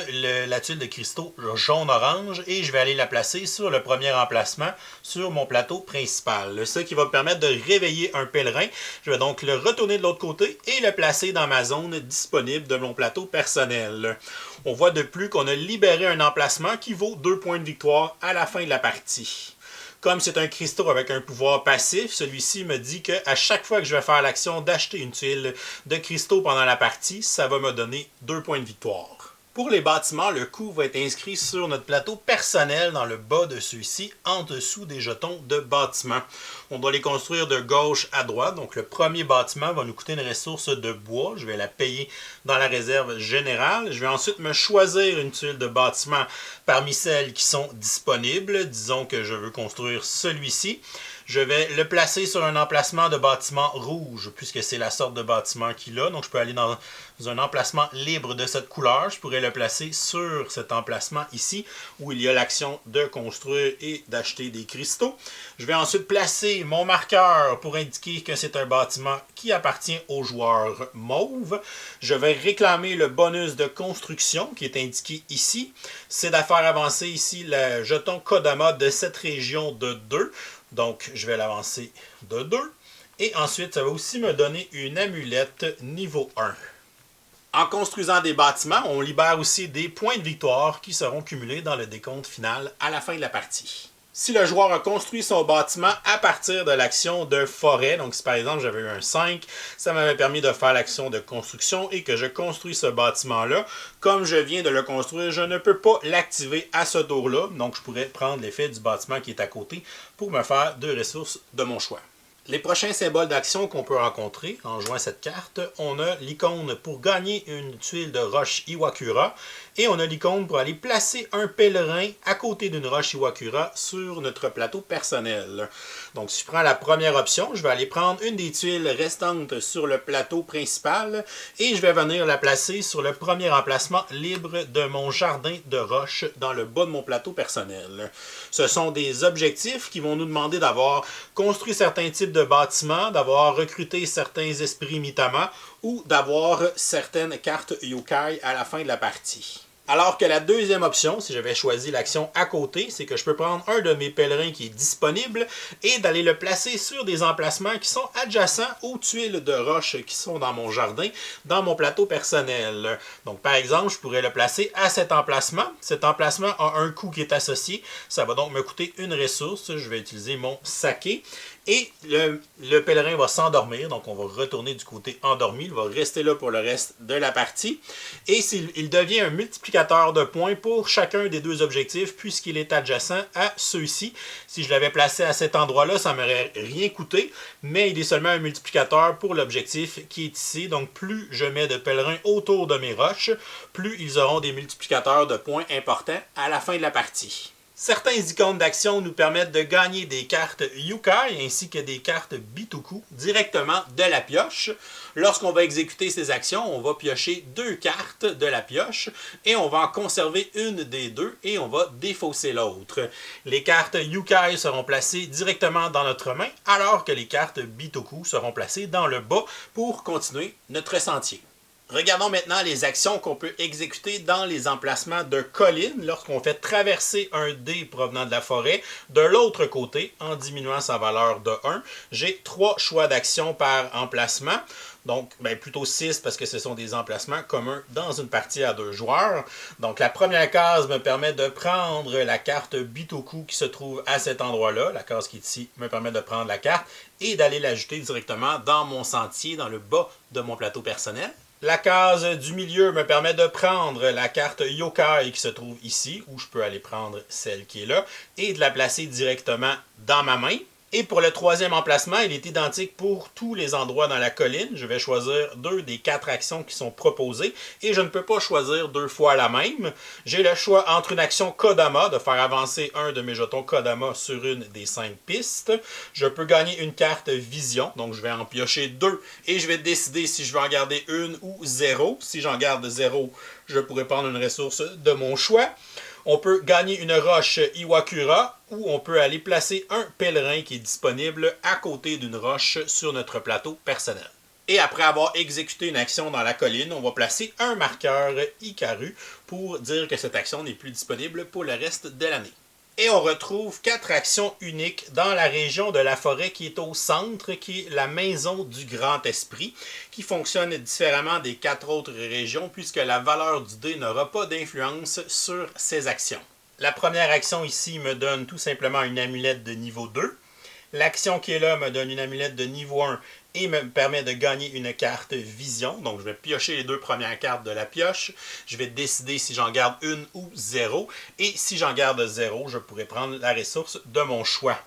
la tuile de cristaux jaune-orange et je vais aller la placer sur le premier emplacement sur mon plateau principal. Ce qui va me permettre de réveiller un pèlerin. Je vais donc le retourner de l'autre côté et le placer dans ma zone disponible de mon plateau personnel. On voit de plus qu'on a libéré un emplacement qui vaut 2 points de victoire à la fin de la partie. Comme c'est un cristaux avec un pouvoir passif, celui-ci me dit qu'à chaque fois que je vais faire l'action d'acheter une tuile de cristaux pendant la partie, ça va me donner 2 points de victoire. Pour les bâtiments, le coût va être inscrit sur notre plateau personnel dans le bas de ceux-ci, en dessous des jetons de bâtiment. On doit les construire de gauche à droite. Donc le premier bâtiment va nous coûter une ressource de bois. Je vais la payer dans la réserve générale. Je vais ensuite me choisir une tuile de bâtiment parmi celles qui sont disponibles. Disons que je veux construire celui-ci. Je vais le placer sur un emplacement de bâtiment rouge, puisque c'est la sorte de bâtiment qu'il a. Donc, je peux aller dans un emplacement libre de cette couleur. Je pourrais le placer sur cet emplacement ici, où il y a l'action de construire et d'acheter des cristaux. Je vais ensuite placer mon marqueur pour indiquer que c'est un bâtiment qui appartient au joueur mauve. Je vais réclamer le bonus de construction qui est indiqué ici. C'est de faire avancer ici le jeton Kodama de cette région de 2. Donc, je vais l'avancer de 2. Et ensuite, ça va aussi me donner une amulette niveau 1. En construisant des bâtiments, on libère aussi des points de victoire qui seront cumulés dans le décompte final à la fin de la partie. Si le joueur a construit son bâtiment à partir de l'action de forêt, donc si par exemple j'avais eu un 5, ça m'avait permis de faire l'action de construction et que je construis ce bâtiment-là. Comme je viens de le construire, je ne peux pas l'activer à ce tour-là, donc je pourrais prendre l'effet du bâtiment qui est à côté pour me faire 2 ressources de mon choix. Les prochains symboles d'action qu'on peut rencontrer en jouant cette carte, on a l'icône pour gagner une tuile de roche Iwakura et on a l'icône pour aller placer un pèlerin à côté d'une roche Iwakura sur notre plateau personnel. Donc si je prends la première option, je vais aller prendre une des tuiles restantes sur le plateau principal et je vais venir la placer sur le premier emplacement libre de mon jardin de roche dans le bas de mon plateau personnel. Ce sont des objectifs qui vont nous demander d'avoir construit certains types de bâtiments, d'avoir recruté certains esprits Mitama ou d'avoir certaines cartes yokai à la fin de la partie. Alors que la deuxième option, si j'avais choisi l'action à côté, c'est que je peux prendre un de mes pèlerins qui est disponible et d'aller le placer sur des emplacements qui sont adjacents aux tuiles de roche qui sont dans mon jardin, dans mon plateau personnel. Donc par exemple, je pourrais le placer à cet emplacement. Cet emplacement a un coût qui est associé. Ça va donc me coûter une ressource. Je vais utiliser mon saké. Et le pèlerin va s'endormir, donc on va retourner du côté endormi, il va rester là pour le reste de la partie. Et il devient un multiplicateur de points pour chacun des 2 objectifs, puisqu'il est adjacent à ceux-ci. Si je l'avais placé à cet endroit-là, ça ne m'aurait rien coûté, mais il est seulement un multiplicateur pour l'objectif qui est ici. Donc plus je mets de pèlerins autour de mes roches, plus ils auront des multiplicateurs de points importants à la fin de la partie. Certains icônes d'action nous permettent de gagner des cartes Yukai ainsi que des cartes Bitoku directement de la pioche. Lorsqu'on va exécuter ces actions, on va piocher 2 cartes de la pioche et on va en conserver une des 2 et on va défausser l'autre. Les cartes Yukai seront placées directement dans notre main alors que les cartes Bitoku seront placées dans le bas pour continuer notre sentier. Regardons maintenant les actions qu'on peut exécuter dans les emplacements de collines lorsqu'on fait traverser un dé provenant de la forêt de l'autre côté en diminuant sa valeur de 1. J'ai 3 choix d'actions par emplacement. Donc, plutôt 6 parce que ce sont des emplacements communs dans une partie à 2 joueurs. Donc, la première case me permet de prendre la carte Bitoku qui se trouve à cet endroit-là. La case qui est ici me permet de prendre la carte et d'aller l'ajouter directement dans mon sentier, dans le bas de mon plateau personnel. La case du milieu me permet de prendre la carte Yokai qui se trouve ici, où je peux aller prendre celle qui est là, et de la placer directement dans ma main. Et pour le troisième emplacement, il est identique pour tous les endroits dans la colline. Je vais choisir 2 des 4 actions qui sont proposées et je ne peux pas choisir 2 fois la même. J'ai le choix entre une action Kodama, de faire avancer un de mes jetons Kodama sur une des 5 pistes. Je peux gagner une carte Vision, donc je vais en piocher 2 et je vais décider si je veux en garder une ou 0. Si j'en garde 0, je pourrais prendre une ressource de mon choix. On peut gagner une roche Iwakura ou on peut aller placer un pèlerin qui est disponible à côté d'une roche sur notre plateau personnel. Et après avoir exécuté une action dans la colline, on va placer un marqueur Ikaru pour dire que cette action n'est plus disponible pour le reste de l'année. Et on retrouve 4 actions uniques dans la région de la forêt qui est au centre, qui est la maison du Grand Esprit, qui fonctionne différemment des 4 autres régions puisque la valeur du dé n'aura pas d'influence sur ces actions. La première action ici me donne tout simplement une amulette de niveau 2. L'action qui est là me donne une amulette de niveau 1 et me permet de gagner une carte vision. Donc, je vais piocher les 2 premières cartes de la pioche. Je vais décider si j'en garde une ou 0. Et si j'en garde 0, je pourrai prendre la ressource de mon choix.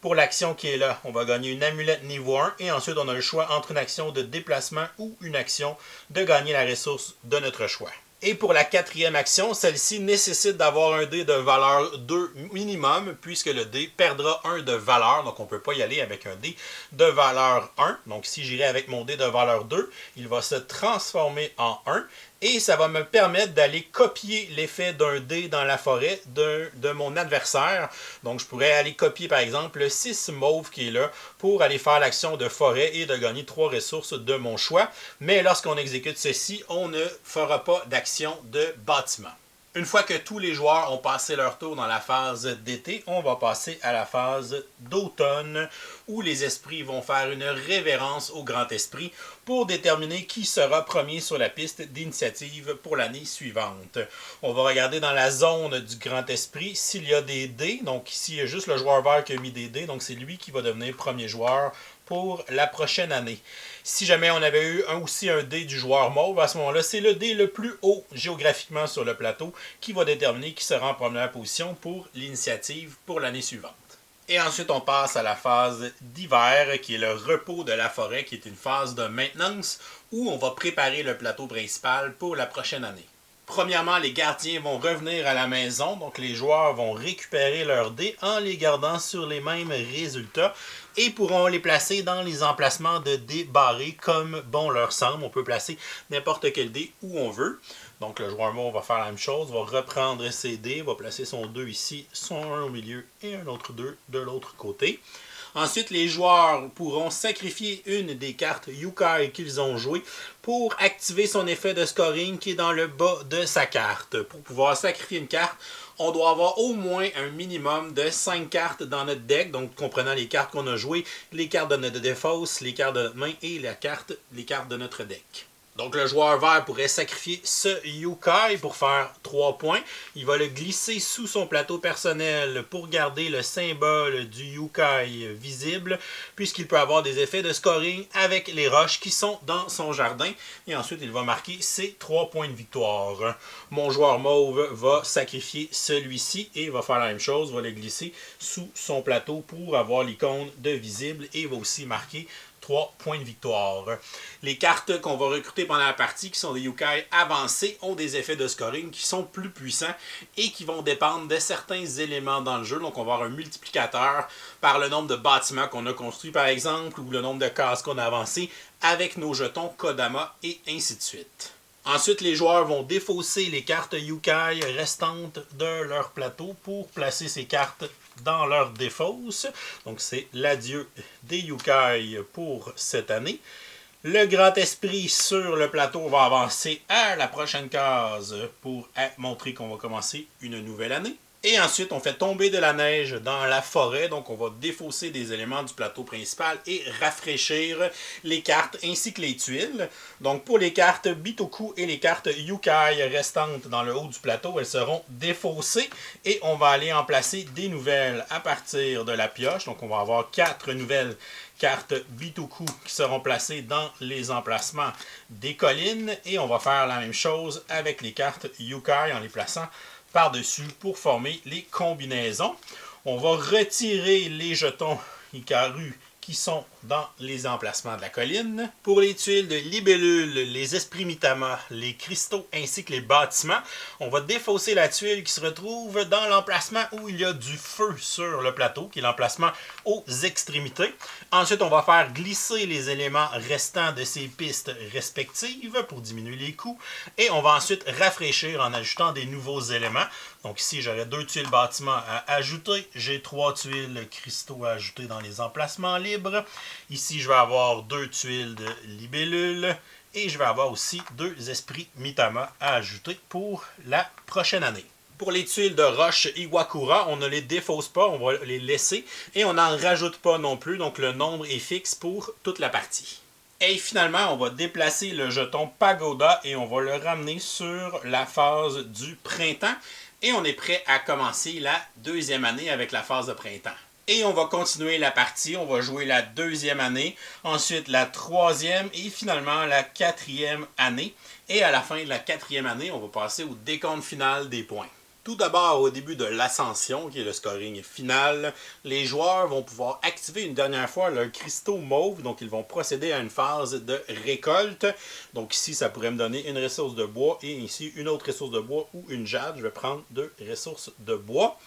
Pour l'action qui est là, on va gagner une amulette niveau 1 et ensuite on a le choix entre une action de déplacement ou une action de gagner la ressource de notre choix. Et pour la 4e action, celle-ci nécessite d'avoir un dé de valeur 2 minimum, puisque le dé perdra 1 de valeur, donc on ne peut pas y aller avec un dé de valeur 1. Donc si j'irai avec mon dé de valeur 2, il va se transformer en 1, et ça va me permettre d'aller copier l'effet d'un dé dans la forêt de mon adversaire. Donc je pourrais aller copier par exemple le 6 mauve qui est là pour aller faire l'action de forêt et de gagner 3 ressources de mon choix. Mais lorsqu'on exécute ceci, on ne fera pas d'action de bâtiment. Une fois que tous les joueurs ont passé leur tour dans la phase d'été, on va passer à la phase d'automne où les esprits vont faire une révérence au Grand Esprit pour déterminer qui sera premier sur la piste d'initiative pour l'année suivante. On va regarder dans la zone du Grand Esprit s'il y a des dés. Donc ici, il y a juste le joueur vert qui a mis des dés, donc c'est lui qui va devenir premier joueur pour la prochaine année. Si jamais on avait eu aussi un dé du joueur mauve, à ce moment-là, c'est le dé le plus haut géographiquement sur le plateau qui va déterminer qui sera en première position pour l'initiative pour l'année suivante. Et ensuite, on passe à la phase d'hiver, qui est le repos de la forêt, qui est une phase de maintenance où on va préparer le plateau principal pour la prochaine année. Premièrement, les gardiens vont revenir à la maison, donc les joueurs vont récupérer leurs dés en les gardant sur les mêmes résultats et pourront les placer dans les emplacements de dés barrés comme bon leur semble. On peut placer n'importe quel dé où on veut. Donc le joueur mauve va faire la même chose, va reprendre ses dés, va placer son 2 ici, son 1 au milieu et un autre 2 de l'autre côté. Ensuite, les joueurs pourront sacrifier une des cartes Yukai qu'ils ont jouées pour activer son effet de scoring qui est dans le bas de sa carte. Pour pouvoir sacrifier une carte, on doit avoir au moins un minimum de 5 cartes dans notre deck, donc comprenant les cartes qu'on a jouées, les cartes de notre défausse, les cartes de notre main et les cartes de notre deck. Donc le joueur vert pourrait sacrifier ce Yukai pour faire 3 points. Il va le glisser sous son plateau personnel pour garder le symbole du Yukai visible, puisqu'il peut avoir des effets de scoring avec les roches qui sont dans son jardin. Et ensuite, il va marquer ses 3 points de victoire. Mon joueur mauve va sacrifier celui-ci et va faire la même chose, va le glisser sous son plateau pour avoir l'icône de visible et va aussi marquer 3 points de victoire. Les cartes qu'on va recruter pendant la partie, qui sont des Yukai avancés, ont des effets de scoring qui sont plus puissants et qui vont dépendre de certains éléments dans le jeu. Donc on va avoir un multiplicateur par le nombre de bâtiments qu'on a construits par exemple, ou le nombre de cases qu'on a avancées avec nos jetons Kodama et ainsi de suite. Ensuite, les joueurs vont défausser les cartes Yukai restantes de leur plateau pour placer ces cartes dans leur défausse. Donc, c'est l'adieu des Yukai pour cette année. Le Grand Esprit sur le plateau va avancer à la prochaine case pour montrer qu'on va commencer une nouvelle année. Et ensuite, on fait tomber de la neige dans la forêt. Donc, on va défausser des éléments du plateau principal et rafraîchir les cartes ainsi que les tuiles. Donc, pour les cartes Bitoku et les cartes Yukai restantes dans le haut du plateau, elles seront défaussées. Et on va aller en placer des nouvelles à partir de la pioche. Donc, on va avoir 4 nouvelles cartes Bitoku qui seront placées dans les emplacements des collines. Et on va faire la même chose avec les cartes Yukai en les plaçant par-dessus pour former les combinaisons. On va retirer les jetons Ikaru qui sont dans les emplacements de la colline. Pour les tuiles de libellules, les esprits Mitama, les cristaux ainsi que les bâtiments, on va défausser la tuile qui se retrouve dans l'emplacement où il y a du feu sur le plateau, qui est l'emplacement aux extrémités. Ensuite, on va faire glisser les éléments restants de ces pistes respectives pour diminuer les coûts. Et on va ensuite rafraîchir en ajoutant des nouveaux éléments. Donc ici, j'aurai 2 tuiles bâtiment à ajouter. J'ai 3 tuiles cristaux à ajouter dans les emplacements libres. Ici, je vais avoir 2 tuiles de libellule. Et je vais avoir aussi 2 esprits Mitama à ajouter pour la prochaine année. Pour les tuiles de roche Iwakura, on ne les défausse pas, on va les laisser. Et on n'en rajoute pas non plus, donc le nombre est fixe pour toute la partie. Et finalement, on va déplacer le jeton Pagoda et on va le ramener sur la phase du printemps. Et on est prêt à commencer la deuxième année avec la phase de printemps. Et on va continuer la partie, on va jouer la deuxième année, ensuite la troisième et finalement la quatrième année. Et à la fin de la quatrième année, on va passer au décompte final des points. Tout d'abord, au début de l'ascension, qui est le scoring final, les joueurs vont pouvoir activer une dernière fois leurs cristaux mauves. Donc, ils vont procéder à une phase de récolte. Donc, ici, ça pourrait me donner une ressource de bois et ici, une autre ressource de bois ou une jade. Je vais prendre 2 ressources de bois.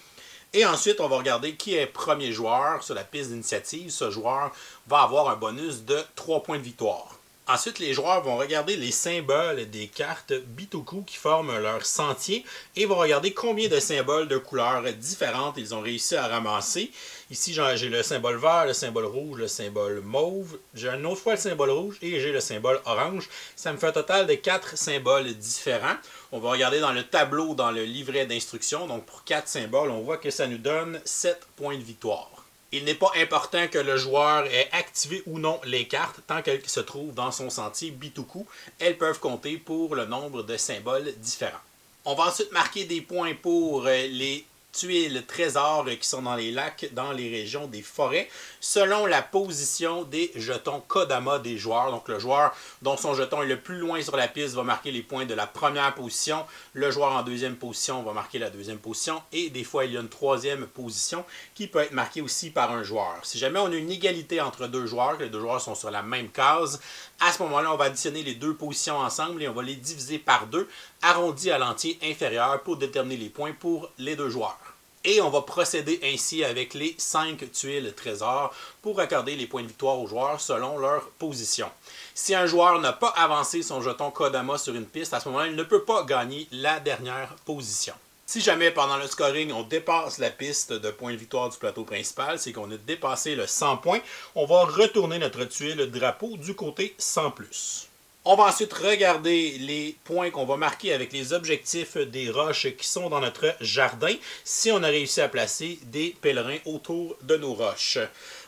Et ensuite, on va regarder qui est premier joueur sur la piste d'initiative. Ce joueur va avoir un bonus de 3 points de victoire. Ensuite, les joueurs vont regarder les symboles des cartes Bitoku qui forment leur sentier et vont regarder combien de symboles de couleurs différentes ils ont réussi à ramasser. Ici, j'ai le symbole vert, le symbole rouge, le symbole mauve. J'ai une autre fois le symbole rouge et j'ai le symbole orange. Ça me fait un total de 4 symboles différents. On va regarder dans le tableau, dans le livret d'instructions. Donc, pour 4 symboles, on voit que ça nous donne 7 points de victoire. Il n'est pas important que le joueur ait activé ou non les cartes tant qu'elles se trouvent dans son sentier Bitoku. Elles peuvent compter pour le nombre de symboles différents. On va ensuite marquer des points pour les tuiles trésors qui sont dans les lacs, dans les régions des forêts, selon la position des jetons Kodama des joueurs. Donc le joueur dont son jeton est le plus loin sur la piste va marquer les points de la première position. Le joueur en deuxième position va marquer la deuxième position. Et des fois, il y a une troisième position qui peut être marquée aussi par un joueur. Si jamais on a une égalité entre 2 joueurs, que les 2 joueurs sont sur la même case, à ce moment-là, on va additionner les 2 positions ensemble et on va les diviser par 2, arrondis à l'entier inférieur pour déterminer les points pour les 2 joueurs. Et on va procéder ainsi avec les 5 tuiles trésors pour accorder les points de victoire aux joueurs selon leur position. Si un joueur n'a pas avancé son jeton Kodama sur une piste, à ce moment-là, il ne peut pas gagner la dernière position. Si jamais pendant le scoring, on dépasse la piste de points de victoire du plateau principal, c'est qu'on a dépassé le 100 points, on va retourner notre tuile drapeau du côté 100+. On va ensuite regarder les points qu'on va marquer avec les objectifs des roches qui sont dans notre jardin si on a réussi à placer des pèlerins autour de nos roches.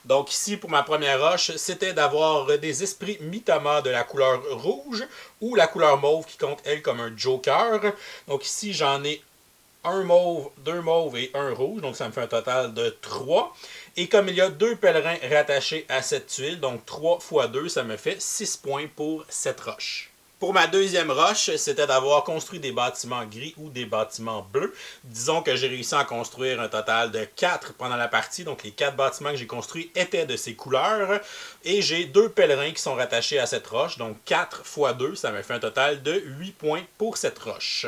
Donc ici, pour ma première roche, c'était d'avoir des esprits Mitama de la couleur rouge ou la couleur mauve qui compte, elle, comme un joker. Donc ici, j'en ai un mauve, 2 mauves et 1 rouge, donc ça me fait un total de 3. Et comme il y a 2 pèlerins rattachés à cette tuile, donc 3 x 2, ça me fait 6 points pour cette roche. Pour ma deuxième roche, c'était d'avoir construit des bâtiments gris ou des bâtiments bleus. Disons que j'ai réussi à construire un total de 4 pendant la partie, donc les 4 bâtiments que j'ai construits étaient de ces couleurs. Et j'ai 2 pèlerins qui sont rattachés à cette roche, donc 4 x 2, ça me fait un total de 8 points pour cette roche.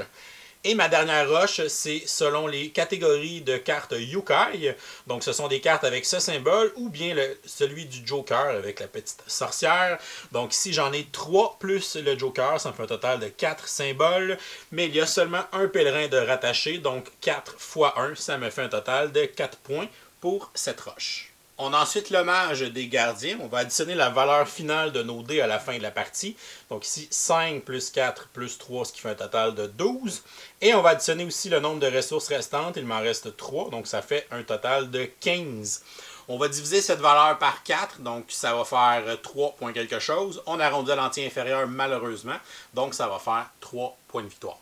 Et ma dernière roche, c'est selon les catégories de cartes Yokai. Donc, ce sont des cartes avec ce symbole ou bien celui du Joker avec la petite sorcière. Donc, ici, j'en ai 3 plus le Joker. Ça me fait un total de 4 symboles. Mais il y a seulement un pèlerin de rattaché. Donc, 4 x 1, ça me fait un total de 4 points pour cette roche. On a ensuite l'hommage des gardiens. On va additionner la valeur finale de nos dés à la fin de la partie. Donc ici, 5 plus 4 plus 3, ce qui fait un total de 12. Et on va additionner aussi le nombre de ressources restantes. Il m'en reste 3, donc ça fait un total de 15. On va diviser cette valeur par 4, donc ça va faire 3 points quelque chose. On arrondit à l'entier inférieur malheureusement, donc ça va faire 3 points de victoire.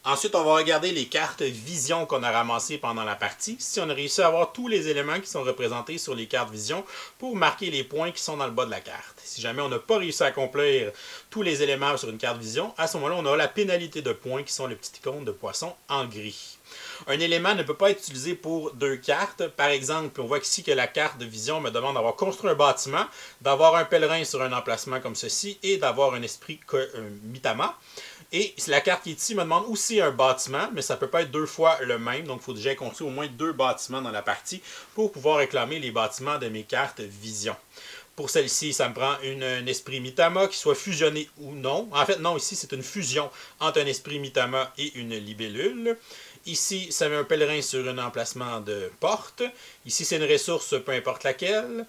Ensuite, on va regarder les cartes vision qu'on a ramassées pendant la partie. Si on a réussi à avoir tous les éléments qui sont représentés sur les cartes vision pour marquer les points qui sont dans le bas de la carte. Si jamais on n'a pas réussi à accomplir tous les éléments sur une carte vision, à ce moment-là, on a la pénalité de points qui sont les petites icônes de poisson en gris. Un élément ne peut pas être utilisé pour 2 cartes. Par exemple, on voit ici que la carte de vision me demande d'avoir construit un bâtiment, d'avoir un pèlerin sur un emplacement comme ceci et d'avoir un esprit Mitama. Et la carte qui est ici me demande aussi un bâtiment, mais ça ne peut pas être 2 fois le même. Donc, il faut déjà construire au moins 2 bâtiments dans la partie pour pouvoir réclamer les bâtiments de mes cartes vision. Pour celle-ci, ça me prend un esprit Mitama qui soit fusionné ou non. En fait, non, ici, c'est une fusion entre un esprit Mitama et une libellule. Ici, ça met un pèlerin sur un emplacement de porte. Ici, c'est une ressource, peu importe laquelle.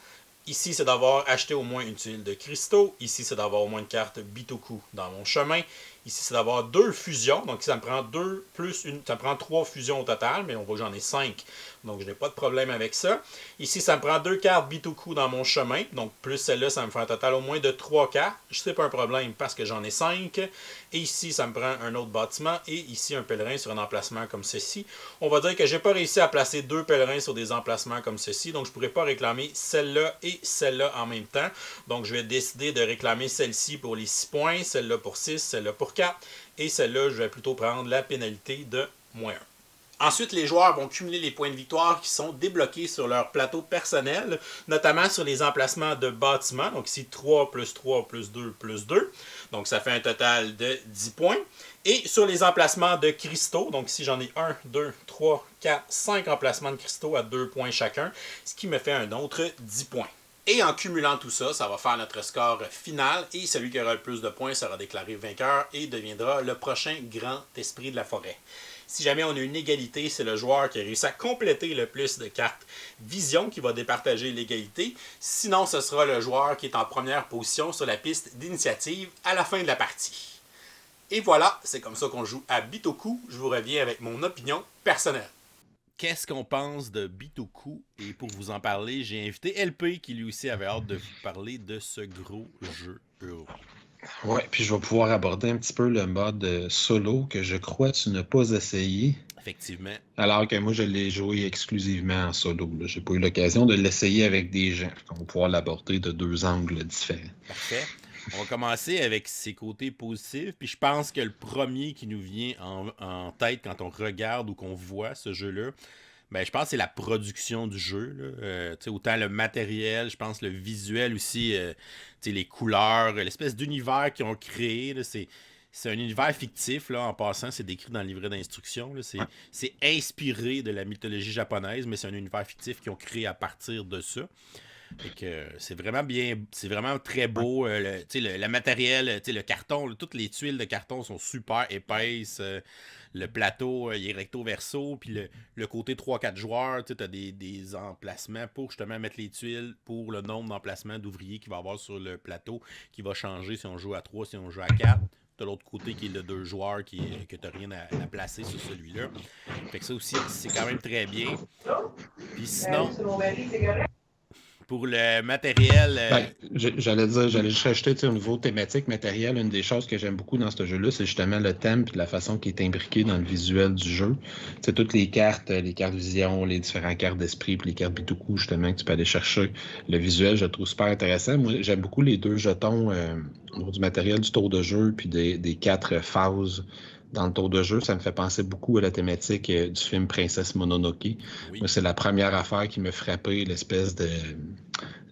Ici, c'est d'avoir acheté au moins une tuile de cristaux. Ici, c'est d'avoir au moins une carte Bitoku dans mon chemin. Ici, c'est d'avoir 2 fusions. Donc, ça me prend 2 plus une. Ça me prend 3 fusions au total, mais on voit que j'en ai 5. Donc, je n'ai pas de problème avec ça. Ici, ça me prend 2 cartes Bitoku dans mon chemin. Donc, plus celle-là, ça me fait un total au moins de 3 cartes. C'est pas un problème parce que j'en ai 5. Et ici, ça me prend un autre bâtiment. Et ici, un pèlerin sur un emplacement comme ceci. On va dire que j'ai pas réussi à placer 2 pèlerins sur des emplacements comme ceci. Donc, je pourrais pas réclamer celle-là et celle-là en même temps. Donc, je vais décider de réclamer celle-ci pour les 6 points, celle-là pour 6, celle-là pour 4. Et celle-là, je vais plutôt prendre la pénalité de -1. Ensuite, les joueurs vont cumuler les points de victoire qui sont débloqués sur leur plateau personnel, notamment sur les emplacements de bâtiments. Donc ici, 3 plus 3 plus 2 plus 2. Donc ça fait un total de 10 points. Et sur les emplacements de cristaux, donc ici j'en ai 1, 2, 3, 4, 5 emplacements de cristaux à 2 points chacun, ce qui me fait un autre 10 points. Et en cumulant tout ça, ça va faire notre score final et celui qui aura le plus de points sera déclaré vainqueur et deviendra le prochain grand esprit de la forêt. Si jamais on a une égalité, c'est le joueur qui a réussi à compléter le plus de cartes vision qui va départager l'égalité. Sinon, ce sera le joueur qui est en première position sur la piste d'initiative à la fin de la partie. Et voilà, c'est comme ça qu'on joue à Bitoku. Je vous reviens avec mon opinion personnelle. Qu'est-ce qu'on pense de Bitoku? Et pour vous en parler, j'ai invité LP qui lui aussi avait hâte de vous parler de ce gros jeu euro. Ouais, puis je vais pouvoir aborder un petit peu le mode solo que je crois tu n'as pas essayé. Effectivement. Alors que moi, je l'ai joué exclusivement en solo. Je n'ai pas eu l'occasion de l'essayer avec des gens. On va pouvoir l'aborder de 2 angles différents. Parfait. On va commencer avec ses côtés positifs. Puis je pense que le premier qui nous vient en tête quand on regarde ou qu'on voit ce jeu-là, ben, je pense que c'est la production du jeu. Autant le matériel, je pense le visuel aussi, les couleurs, l'espèce d'univers qu'ils ont créé. Là, c'est un univers fictif, là, en passant, c'est décrit dans le livret d'instruction. C'est inspiré de la mythologie japonaise, mais c'est un univers fictif qu'ils ont créé à partir de ça. Fait que c'est vraiment bien, c'est vraiment très beau. Le matériel, le carton, toutes les tuiles de carton sont super épaisses. Le plateau, il est recto verso. Puis le côté 3-4 joueurs, tu as des emplacements pour justement mettre les tuiles pour le nombre d'emplacements d'ouvriers qu'il va y avoir sur le plateau qui va changer si on joue à 3, si on joue à 4. De l'autre côté qui est le 2 joueurs que tu n'as rien à placer sur celui-là. Fait que ça aussi, c'est quand même très bien. Puis sinon, pour le matériel. J'allais juste rajouter au niveau thématique, matériel, une des choses que j'aime beaucoup dans ce jeu-là, c'est justement le thème et la façon qui est imbriqué dans le visuel du jeu. C'est toutes les cartes vision, les différentes cartes d'esprit, puis les cartes Bitoku, justement, que tu peux aller chercher. Le visuel, je le trouve super intéressant. Moi, j'aime beaucoup les 2 jetons au niveau du matériel du tour de jeu, puis des 4 phases dans le tour de jeu. Ça me fait penser beaucoup à la thématique du film Princesse Mononoke. Oui. Moi, c'est la première affaire qui me frappait, l'espèce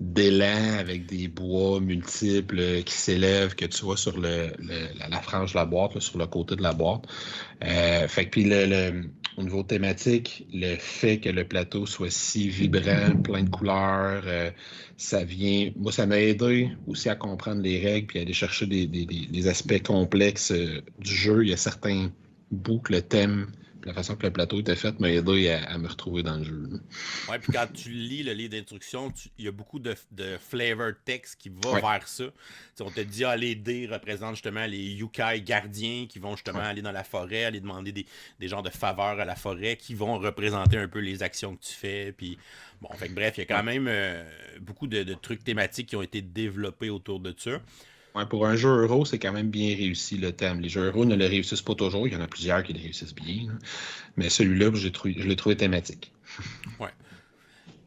d'élan avec des bois multiples qui s'élèvent, que tu vois sur la frange de la boîte, là, sur le côté de la boîte. Fait que puis au niveau thématique, le fait que le plateau soit si vibrant, plein de couleurs, moi, ça m'a aidé aussi à comprendre les règles puis à aller chercher des aspects complexes du jeu. Il y a certains bouts que le thème, la façon que le plateau était fait m'a aidé à me retrouver dans le jeu. Ouais, puis quand tu lis le livre d'instruction, il y a beaucoup de flavor text qui va vers ça. T'sais, on te dit, les dés représentent justement les yokai gardiens qui vont justement aller dans la forêt, aller demander des genres de faveurs à la forêt, qui vont représenter un peu les actions que tu fais. Puis bon, fait que bref, il y a quand même beaucoup de trucs thématiques qui ont été développés autour de ça. Ouais, pour un jeu euro, c'est quand même bien réussi le thème. Les jeux euro ne le réussissent pas toujours. Il y en a plusieurs qui le réussissent bien. Là. Mais celui-là, je l'ai trouvé thématique. Ouais.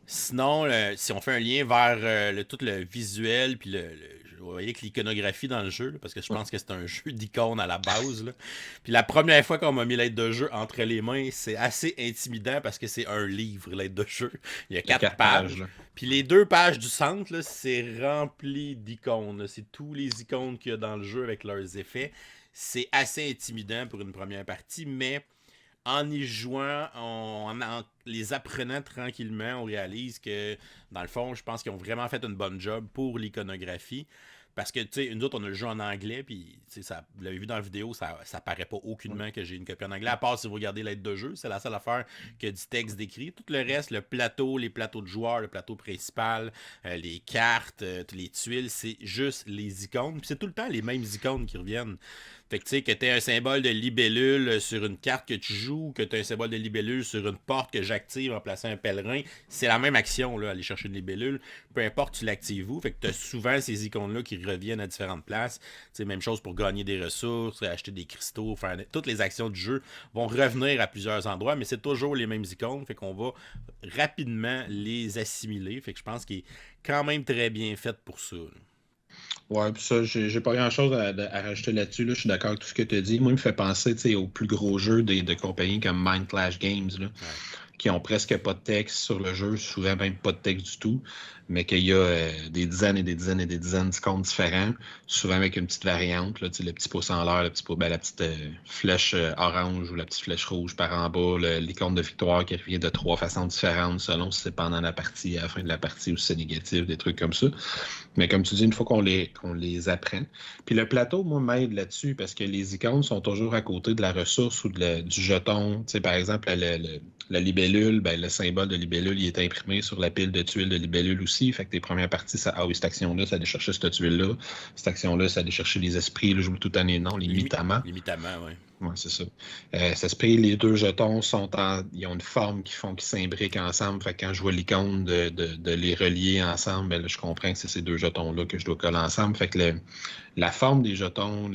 Sinon, si on fait un lien vers tout le visuel, puis vous voyez que l'iconographie dans le jeu, là, parce que je pense que c'est un jeu d'icônes à la base. Là. Puis la première fois qu'on m'a mis l'aide de jeu entre les mains, c'est assez intimidant parce que c'est un livre, l'aide de jeu. Il y a 4 pages. Puis les 2 pages du centre, là, c'est rempli d'icônes. Là. C'est tous les icônes qu'il y a dans le jeu avec leurs effets. C'est assez intimidant pour une première partie, mais en y jouant, en les apprenant tranquillement, on réalise que, dans le fond, je pense qu'ils ont vraiment fait une bonne job pour l'iconographie. Parce que, tu sais, nous autres, on a le jeu en anglais, puis, tu sais, vous l'avez vu dans la vidéo, ça paraît pas aucunement que j'ai une copie en anglais, à part si vous regardez l'aide de jeu, c'est la seule affaire que du texte décrit. Tout le reste, le plateau, les plateaux de joueurs, le plateau principal, les cartes, les tuiles, c'est juste les icônes. Puis c'est tout le temps les mêmes icônes qui reviennent. Fait que tu sais, que tu aies un symbole de libellule sur une carte que tu joues, que tu aies un symbole de libellule sur une porte que j'active en plaçant un pèlerin, c'est la même action, là, aller chercher une libellule. Peu importe, tu l'actives où. Fait que tu as souvent ces icônes-là qui reviennent à différentes places. T'sais, même chose pour gagner des ressources, acheter des cristaux, faire... Toutes les actions du jeu vont revenir à plusieurs endroits, mais c'est toujours les mêmes icônes. Fait qu'on va rapidement les assimiler. Fait que je pense qu'il est quand même très bien fait pour ça. Là. Ouais, puis ça, j'ai pas grand-chose à rajouter là-dessus. Là. Je suis d'accord avec tout ce que tu as dit. Moi, il me fait penser aux plus gros jeux de compagnies comme Mind Clash Games, là, qui ont presque pas de texte sur le jeu, souvent même pas de texte du tout, mais qu'il y a des dizaines et des dizaines et des dizaines d'icônes différents, souvent avec une petite variante, là, le petit pouce en l'air, la petite flèche orange ou la petite flèche rouge par en bas, l'icône de victoire qui revient de 3 façons différentes selon si c'est pendant la partie, à la fin de la partie ou si c'est négatif, des trucs comme ça. Mais comme tu dis, une fois qu'on les apprend. Puis le plateau, moi, m'aide là-dessus parce que les icônes sont toujours à côté de la ressource ou du jeton. Tu sais, par exemple, la libellule, ben, le symbole de libellule, il est imprimé sur la pile de tuiles de libellule aussi. Fait que tes premières parties, ah oui, cette action-là, ça allait chercher cette tuile-là. Cette action-là, ça allait chercher les esprits. Là, je vous tout année, non, les mitamans. Les mitamans, oui. Oui, c'est ça. Ça se paye, les deux jetons ils ont une forme qui s'imbriquent ensemble. Fait que quand je vois l'icône de les relier ensemble, ben là, je comprends que c'est ces deux jetons-là que je dois coller ensemble. Fait que la forme des jetons,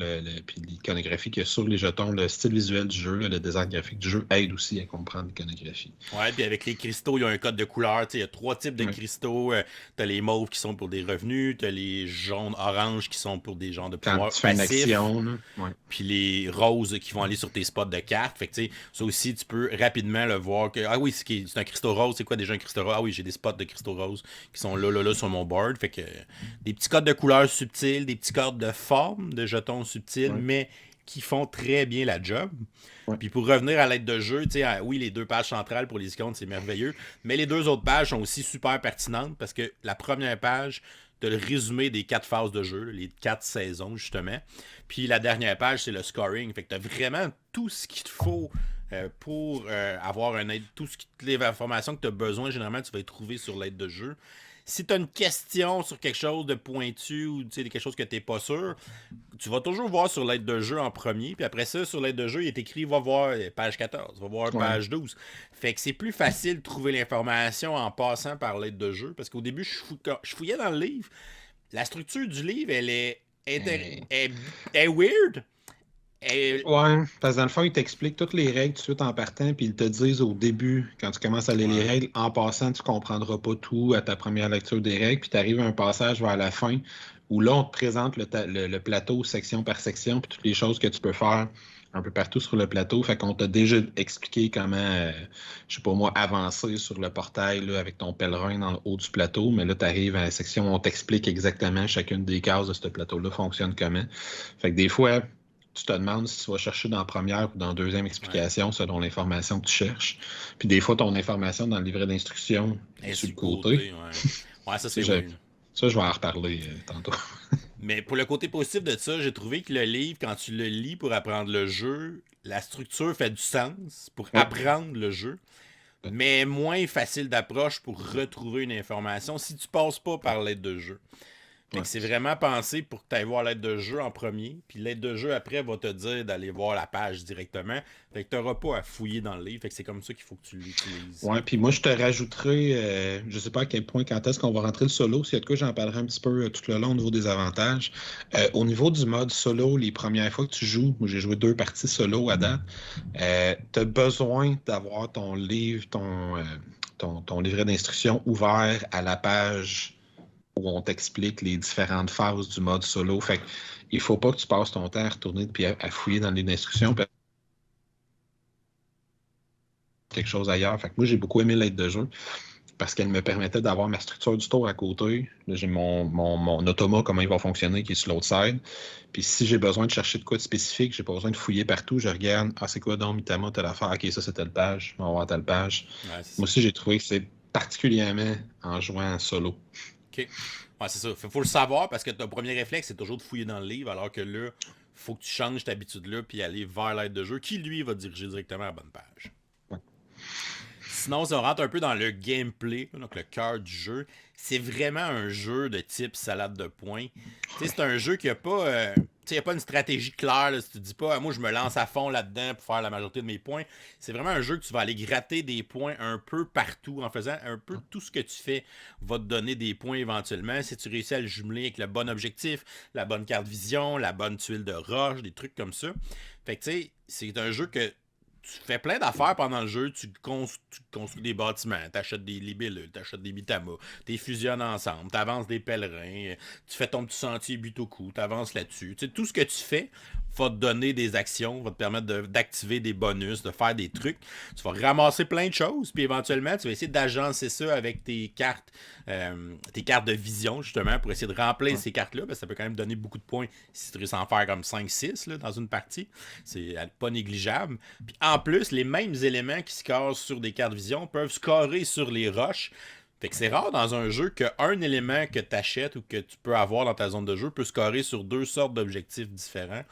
puis l'iconographie qu'il y a sur les jetons, le style visuel du jeu, le design graphique du jeu aide aussi à comprendre l'iconographie. Ouais, puis avec les cristaux, il y a un code de couleur. Il y a 3 types de cristaux. Tu as les mauves qui sont pour des revenus, tu as les jaunes-oranges qui sont pour des genres de pouvoirs passifs. Quand tu fais une action, puis les roses qui vont aller sur tes spots de cartes. Fait que, ça aussi, tu peux rapidement le voir que, ah oui, c'est un cristaux rose. C'est quoi déjà un cristaux rose? Ah oui, j'ai des spots de cristaux roses qui sont là sur mon board. Fait que des petits codes de couleurs subtils, des petits codes de forme de jetons subtils, mais qui font très bien la job. Puis pour revenir à l'aide de jeu, oui, les 2 pages centrales pour les icônes, c'est merveilleux, mais les 2 autres pages sont aussi super pertinentes parce que la première page, t'as le résumé des 4 phases de jeu, les 4 saisons, justement. Puis la dernière page, c'est le scoring. Fait que t'as vraiment tout ce qu'il te faut pour avoir un aide. Toutes les informations que tu as besoin, généralement, tu vas les trouver sur l'aide de jeu. Si tu as une question sur quelque chose de pointu ou quelque chose que tu n'es pas sûr, tu vas toujours voir sur l'aide de jeu en premier. Puis après ça, sur l'aide de jeu, il est écrit va voir page 14, va voir page 12. Fait que c'est plus facile de trouver l'information en passant par l'aide de jeu. Parce qu'au début, je fouillais dans le livre. La structure du livre, elle est weird. Ouais, parce que dans le fond, ils t'expliquent toutes les règles tout de suite en partant, puis ils te disent au début, quand tu commences à lire les règles, en passant, tu comprendras pas tout à ta première lecture des règles, puis tu arrives à un passage vers la fin où là, on te présente le plateau section par section, puis toutes les choses que tu peux faire un peu partout sur le plateau. Fait qu'on t'a déjà expliqué comment, je sais pas moi, avancer sur le portail là, avec ton pèlerin dans le haut du plateau, mais là, tu arrives à la section où on t'explique exactement chacune des cases de ce plateau-là fonctionne comment. Fait que des fois, tu te demandes si tu vas chercher dans la première ou dans la deuxième explication selon l'information que tu cherches. Puis des fois, ton information dans le livret d'instruction est sur le côté. Ouais, ça c'est vrai. Ça, je vais en reparler tantôt. Mais pour le côté positif de ça, j'ai trouvé que le livre, quand tu le lis pour apprendre le jeu, la structure fait du sens pour apprendre le jeu, mais moins facile d'approche pour retrouver une information si tu passes pas par l'aide de jeu. Fait que c'est vraiment pensé pour que tu ailles voir l'aide de jeu en premier, puis l'aide de jeu après va te dire d'aller voir la page directement. Fait que tu n'auras pas à fouiller dans le livre. Fait que c'est comme ça qu'il faut que tu l'utilises. Ouais, puis moi je te rajouterai, je sais pas à quel point, quand est-ce qu'on va rentrer le solo, s'il y a de quoi j'en parlerai un petit peu tout le long au niveau des avantages. Au niveau du mode solo, les premières fois que tu joues, moi j'ai joué 2 parties solo à date, tu as besoin d'avoir ton livre, ton livret d'instruction ouvert à la page où on t'explique les différentes phases du mode solo. Fait qu'il faut pas que tu passes ton temps à retourner puis à fouiller dans les instructions quelque chose ailleurs. Fait que moi, j'ai beaucoup aimé l'aide de jeu parce qu'elle me permettait d'avoir ma structure du tour à côté. Là, j'ai mon automa, comment il va fonctionner, qui est sur l'autre side. Puis si j'ai besoin de chercher de quoi de spécifique, j'ai pas besoin de fouiller partout, je regarde, c'est quoi donc Mitama, telle affaire, ok, ça c'est telle page, on va voir telle page. Moi aussi, j'ai trouvé que c'est particulièrement en jouant en solo. OK. Ouais, c'est ça. Faut le savoir parce que ton premier réflexe, c'est toujours de fouiller dans le livre, alors que là, faut que tu changes cette habitude-là puis aller vers l'aide de jeu qui, lui, va te diriger directement à la bonne page. Ouais. Sinon, si on rentre un peu dans le gameplay, donc le cœur du jeu, c'est vraiment un jeu de type salade de points. C'est un jeu qui a pas... il n'y a pas une stratégie claire. Là, si tu te dis pas, moi, je me lance à fond là-dedans pour faire la majorité de mes points. C'est vraiment un jeu que tu vas aller gratter des points un peu partout. En faisant un peu tout ce que tu fais va te donner des points éventuellement. Si tu réussis à le jumeler avec le bon objectif, la bonne carte vision, la bonne tuile de roche, des trucs comme ça. Fait que tu sais, c'est un jeu que tu fais plein d'affaires pendant le jeu, tu construis des bâtiments, tu achètes des libellules, tu achètes des bitamas, tu fusionnes ensemble, tu avances des pèlerins, tu fais ton petit sentier Butoku, tu avances là-dessus. Tu sais, tout ce que tu fais va te donner des actions, va te permettre d'activer des bonus, de faire des trucs. Tu vas ramasser plein de choses, puis éventuellement, tu vas essayer d'agencer ça avec tes cartes de vision, justement, pour essayer de remplir ces cartes-là, parce que ça peut quand même donner beaucoup de points si tu réussis à en faire comme 5-6 dans une partie. C'est pas négligeable. Puis en plus, les mêmes éléments qui se cassent sur des cartes vision peuvent scorer sur les roches. Fait que c'est rare dans un jeu qu'un élément que tu achètes ou que tu peux avoir dans ta zone de jeu peut scorer sur 2 sortes d'objectifs différents.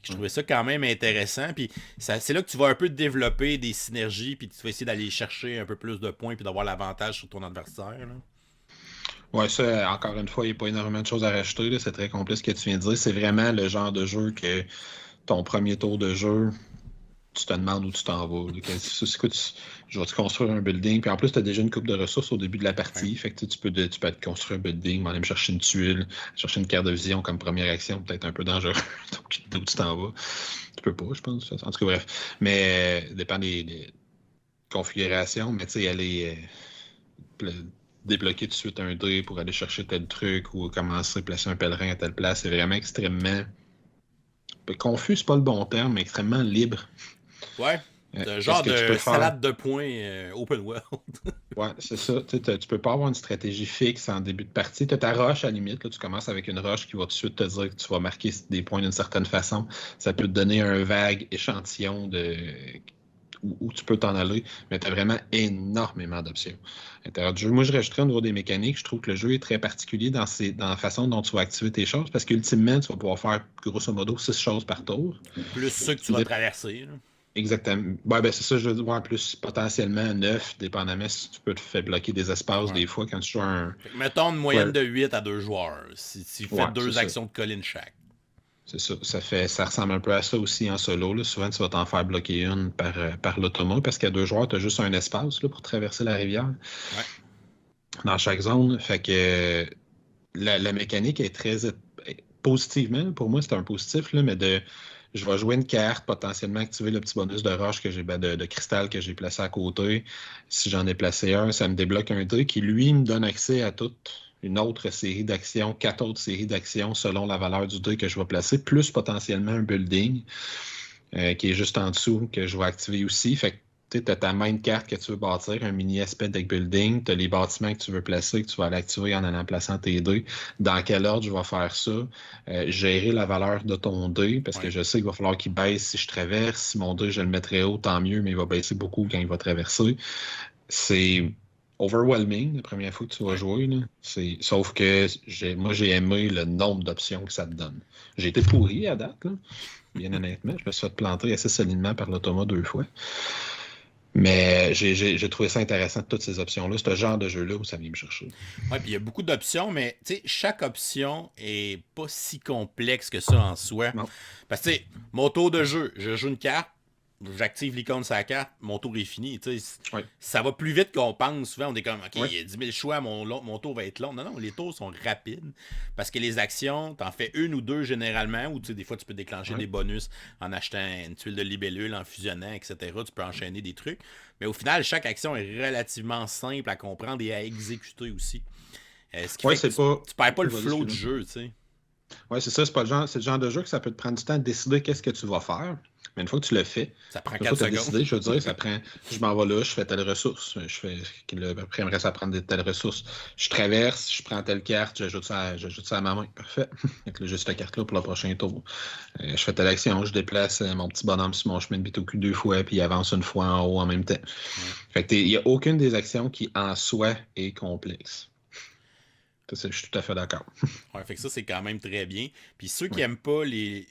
Je trouvais ça quand même intéressant. Puis c'est là que tu vas un peu développer des synergies, puis tu vas essayer d'aller chercher un peu plus de points, puis d'avoir l'avantage sur ton adversaire. Là. Ouais, ça, encore une fois, il n'y a pas énormément de choses à rajouter. Là. C'est très complet ce que tu viens de dire. C'est vraiment le genre de jeu que ton premier tour de jeu, tu te demandes où tu t'en vas. Je vais te construire un building. Puis en plus, tu as déjà une coupe de ressources au début de la partie. Fait que tu peux te construire un building, aller me chercher une tuile, chercher une carte de vision comme première action, peut-être un peu dangereux. Donc, d'où tu t'en vas. Tu peux pas, je pense. En tout cas, bref. Mais dépend des configurations. Mais tu sais, aller débloquer tout de suite un dé pour aller chercher tel truc ou commencer à placer un pèlerin à telle place, c'est vraiment extrêmement confus, c'est pas le bon terme, mais extrêmement libre. Ouais. C'est un genre de salade de points open world. Ouais, c'est ça. Tu peux pas avoir une stratégie fixe en début de partie. Tu as ta roche à la limite. Là, tu commences avec une roche qui va tout de suite te dire que tu vas marquer des points d'une certaine façon. Ça peut te donner un vague échantillon de où tu peux t'en aller, mais tu as vraiment énormément d'options à l'intérieur du jeu. Moi, je rajouterais au niveau des mécaniques, je trouve que le jeu est très particulier dans la façon dont tu vas activer tes choses, parce qu'ultimement, tu vas pouvoir faire grosso modo 6 choses par tour. Plus ceux que tu vas traverser. Là. Exactement. Ouais, ben c'est ça, je veux dire, plus potentiellement 9, dépendamment si tu peux te faire bloquer des espaces des fois quand tu joues un... Mettons une moyenne de 8 à 2 joueurs, si tu fais 2 actions de colline chaque. C'est ça. Ça ressemble un peu à ça aussi en solo. Là. Souvent, tu vas t'en faire bloquer une par l'automa parce qu'à 2 joueurs, tu as juste un espace là, pour traverser la rivière. Ouais. Dans chaque zone. Fait que la mécanique est très positivement, pour moi, c'est un positif, là, mais je vais jouer une carte, potentiellement activer le petit bonus de roche que j'ai de cristal que j'ai placé à côté. Si j'en ai placé un, ça me débloque un dé qui, lui, me donne accès à toute une autre série d'actions, 4 autres séries d'actions selon la valeur du dé que je vais placer, plus potentiellement un building qui est juste en dessous que je vais activer aussi. Fait que tu as ta main de carte que tu veux bâtir, un mini aspect deck building, tu as les bâtiments que tu veux placer, que tu vas aller activer en allant plaçant tes dés. Dans quel ordre je vais faire ça? Gérer la valeur de ton dé, parce que je sais qu'il va falloir qu'il baisse si je traverse. Si mon dé, je le mettrai haut, tant mieux, mais il va baisser beaucoup quand il va traverser. C'est overwhelming la première fois que tu vas jouer. Là. Sauf que moi, j'ai aimé le nombre d'options que ça te donne. J'ai été pourri à date, là, bien honnêtement. Je me suis fait planter assez solidement par l'automa 2 fois. Mais j'ai trouvé ça intéressant de toutes ces options-là. C'est ce genre de jeu-là où ça vient me chercher. Oui, puis il y a beaucoup d'options, mais chaque option est pas si complexe que ça en soi. Non. Parce que mon tour de jeu, je joue une carte, j'active l'icône sur la carte, mon tour est fini. Ça va plus vite qu'on pense. Souvent, on est comme, OK, il y a 10 000 choix, mon tour va être long. Non, les tours sont rapides parce que les actions, t'en fais une ou deux généralement, ou des fois, tu peux déclencher des bonus en achetant une tuile de libellule, en fusionnant, etc. Tu peux enchaîner des trucs. Mais au final, chaque action est relativement simple à comprendre et à exécuter aussi. Ce qui fait que tu perds pas le flow du jeu, tu sais. Oui, c'est ça. C'est le genre de jeu que ça peut te prendre du temps de décider qu'est-ce que tu vas faire. Mais une fois que tu le fais, ça prend 4 secondes. Décidé, je veux dire, je m'en vais là, je fais telle ressource. Après, j'aimerais ça prendre telle ressource. Je traverse, je prends telle carte, j'ajoute ça à ma main. Parfait. Avec juste cette carte-là pour le prochain tour. Je fais telle action, je déplace mon petit bonhomme sur mon chemin de Butoku 2 fois, puis il avance une fois en haut en même temps. Fait que il n'y a aucune des actions qui, en soi, est complexe. Je suis tout à fait d'accord. Ouais, fait que ça, c'est quand même très bien. Puis ceux qui aiment pas les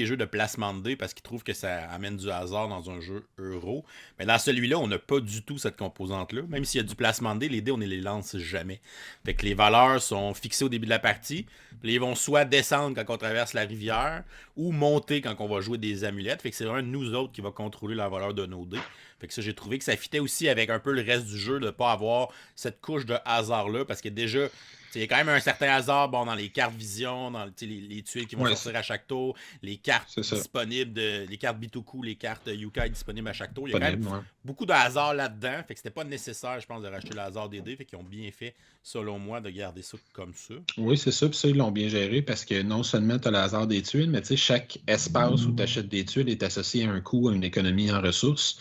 jeux de placement de dés parce qu'ils trouvent que ça amène du hasard dans un jeu euro, mais dans celui-là, on n'a pas du tout cette composante-là. Même s'il y a du placement de dés, les dés, on ne les lance jamais. Fait que les valeurs sont fixées au début de la partie. Puis ils vont soit descendre quand on traverse la rivière ou monter quand on va jouer des amulettes. Fait que c'est vraiment nous autres qui va contrôler la valeur de nos dés. Fait que ça, j'ai trouvé que ça fitait aussi avec un peu le reste du jeu de ne pas avoir cette couche de hasard-là parce que déjà, il y a quand même un certain hasard dans les cartes vision, dans les tuiles qui vont sortir à chaque tour, les cartes disponibles, les cartes Bitoku, les cartes Yukai disponibles à chaque tour. Il y a quand même beaucoup de hasard là-dedans. Fait que c'était pas nécessaire, je pense, de racheter le hasard des dés. Fait qu'ils ont bien fait, selon moi, de garder ça comme ça. Oui, c'est ça. Puis ça, ils l'ont bien géré parce que non seulement tu as le hasard des tuiles, mais chaque espace où tu achètes des tuiles est associé à un coût, à une économie en ressources.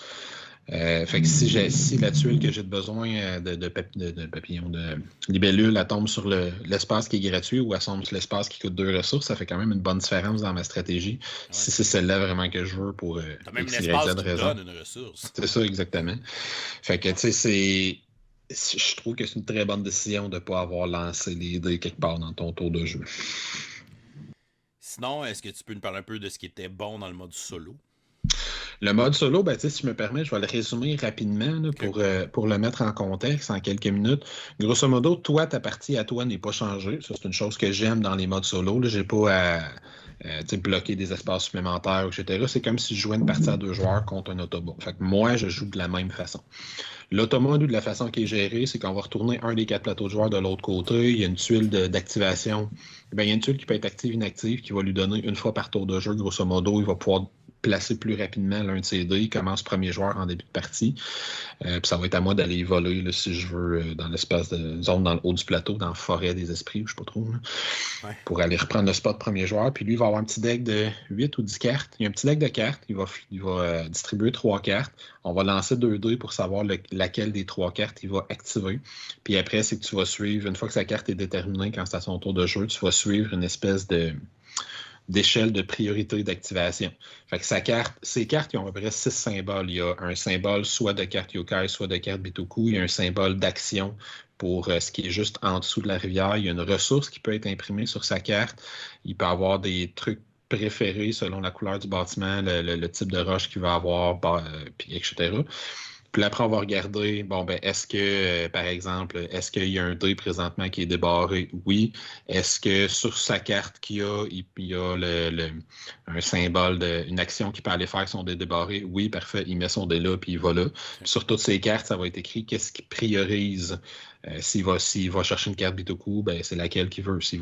Fait que si la tuile que j'ai besoin de papillon, de libellule, elle tombe sur l'espace qui est gratuit ou elle tombe sur l'espace qui coûte 2 ressources, ça fait quand même une bonne différence dans ma stratégie. Ouais. Si c'est celle-là vraiment que je veux pour t'as même l'espace qui donne une ressource. C'est ça, exactement. Fait que, tu sais, je trouve que c'est une très bonne décision de ne pas avoir lancé les dés quelque part dans ton tour de jeu. Sinon, est-ce que tu peux nous parler un peu de ce qui était bon dans le mode solo? Le mode solo, si tu me permets, je vais le résumer rapidement là, pour le mettre en contexte en quelques minutes. Grosso modo, toi, ta partie à toi n'est pas changée. Ça, c'est une chose que j'aime dans les modes solo. Je n'ai pas à bloquer des espaces supplémentaires, etc. C'est comme si je jouais une partie à 2 joueurs contre un automa. Fait que moi, je joue de la même façon. L'automa, de la façon qui est gérée, c'est qu'on va retourner un des 4 plateaux de joueurs de l'autre côté. Il y a une tuile d'activation. Il y a une tuile qui peut être active, inactive, qui va lui donner une fois par tour de jeu. Grosso modo, il va pouvoir placer plus rapidement l'un de ses dés. Il commence premier joueur en début de partie. Puis ça va être à moi d'aller voler là, si je veux dans l'espace de zone dans le haut du plateau, dans la forêt des esprits, je ne sais pas trop, pour aller reprendre le spot premier joueur. Puis lui, il va avoir un petit deck de 8 ou 10 cartes. Il y a un petit deck de cartes. Il va distribuer 3 cartes. On va lancer 2 dés pour savoir laquelle des 3 cartes il va activer. Puis après, c'est que tu vas suivre, une fois que sa carte est déterminée, quand c'est à son tour de jeu, tu vas suivre une espèce d'échelle de priorité d'activation. Fait que ces cartes, ils ont à peu près 6 symboles. Il y a un symbole soit de carte yokai, soit de carte bitoku. Il y a un symbole d'action pour ce qui est juste en dessous de la rivière. Il y a une ressource qui peut être imprimée sur sa carte. Il peut avoir des trucs préférés selon la couleur du bâtiment, le type de roche qu'il va avoir, puis etc. Puis après, on va regarder, est-ce que, par exemple, est-ce qu'il y a un dé présentement qui est débarré? Oui. Est-ce que sur sa carte qu'il y a, il y a un symbole, une action qu'il peut aller faire son dé débarré? Oui, parfait. Il met son dé là, puis il va là. Puis sur toutes ces cartes, ça va être écrit qu'est-ce qu'il priorise. S'il va chercher une carte Bitoku, c'est laquelle qu'il veut. S'il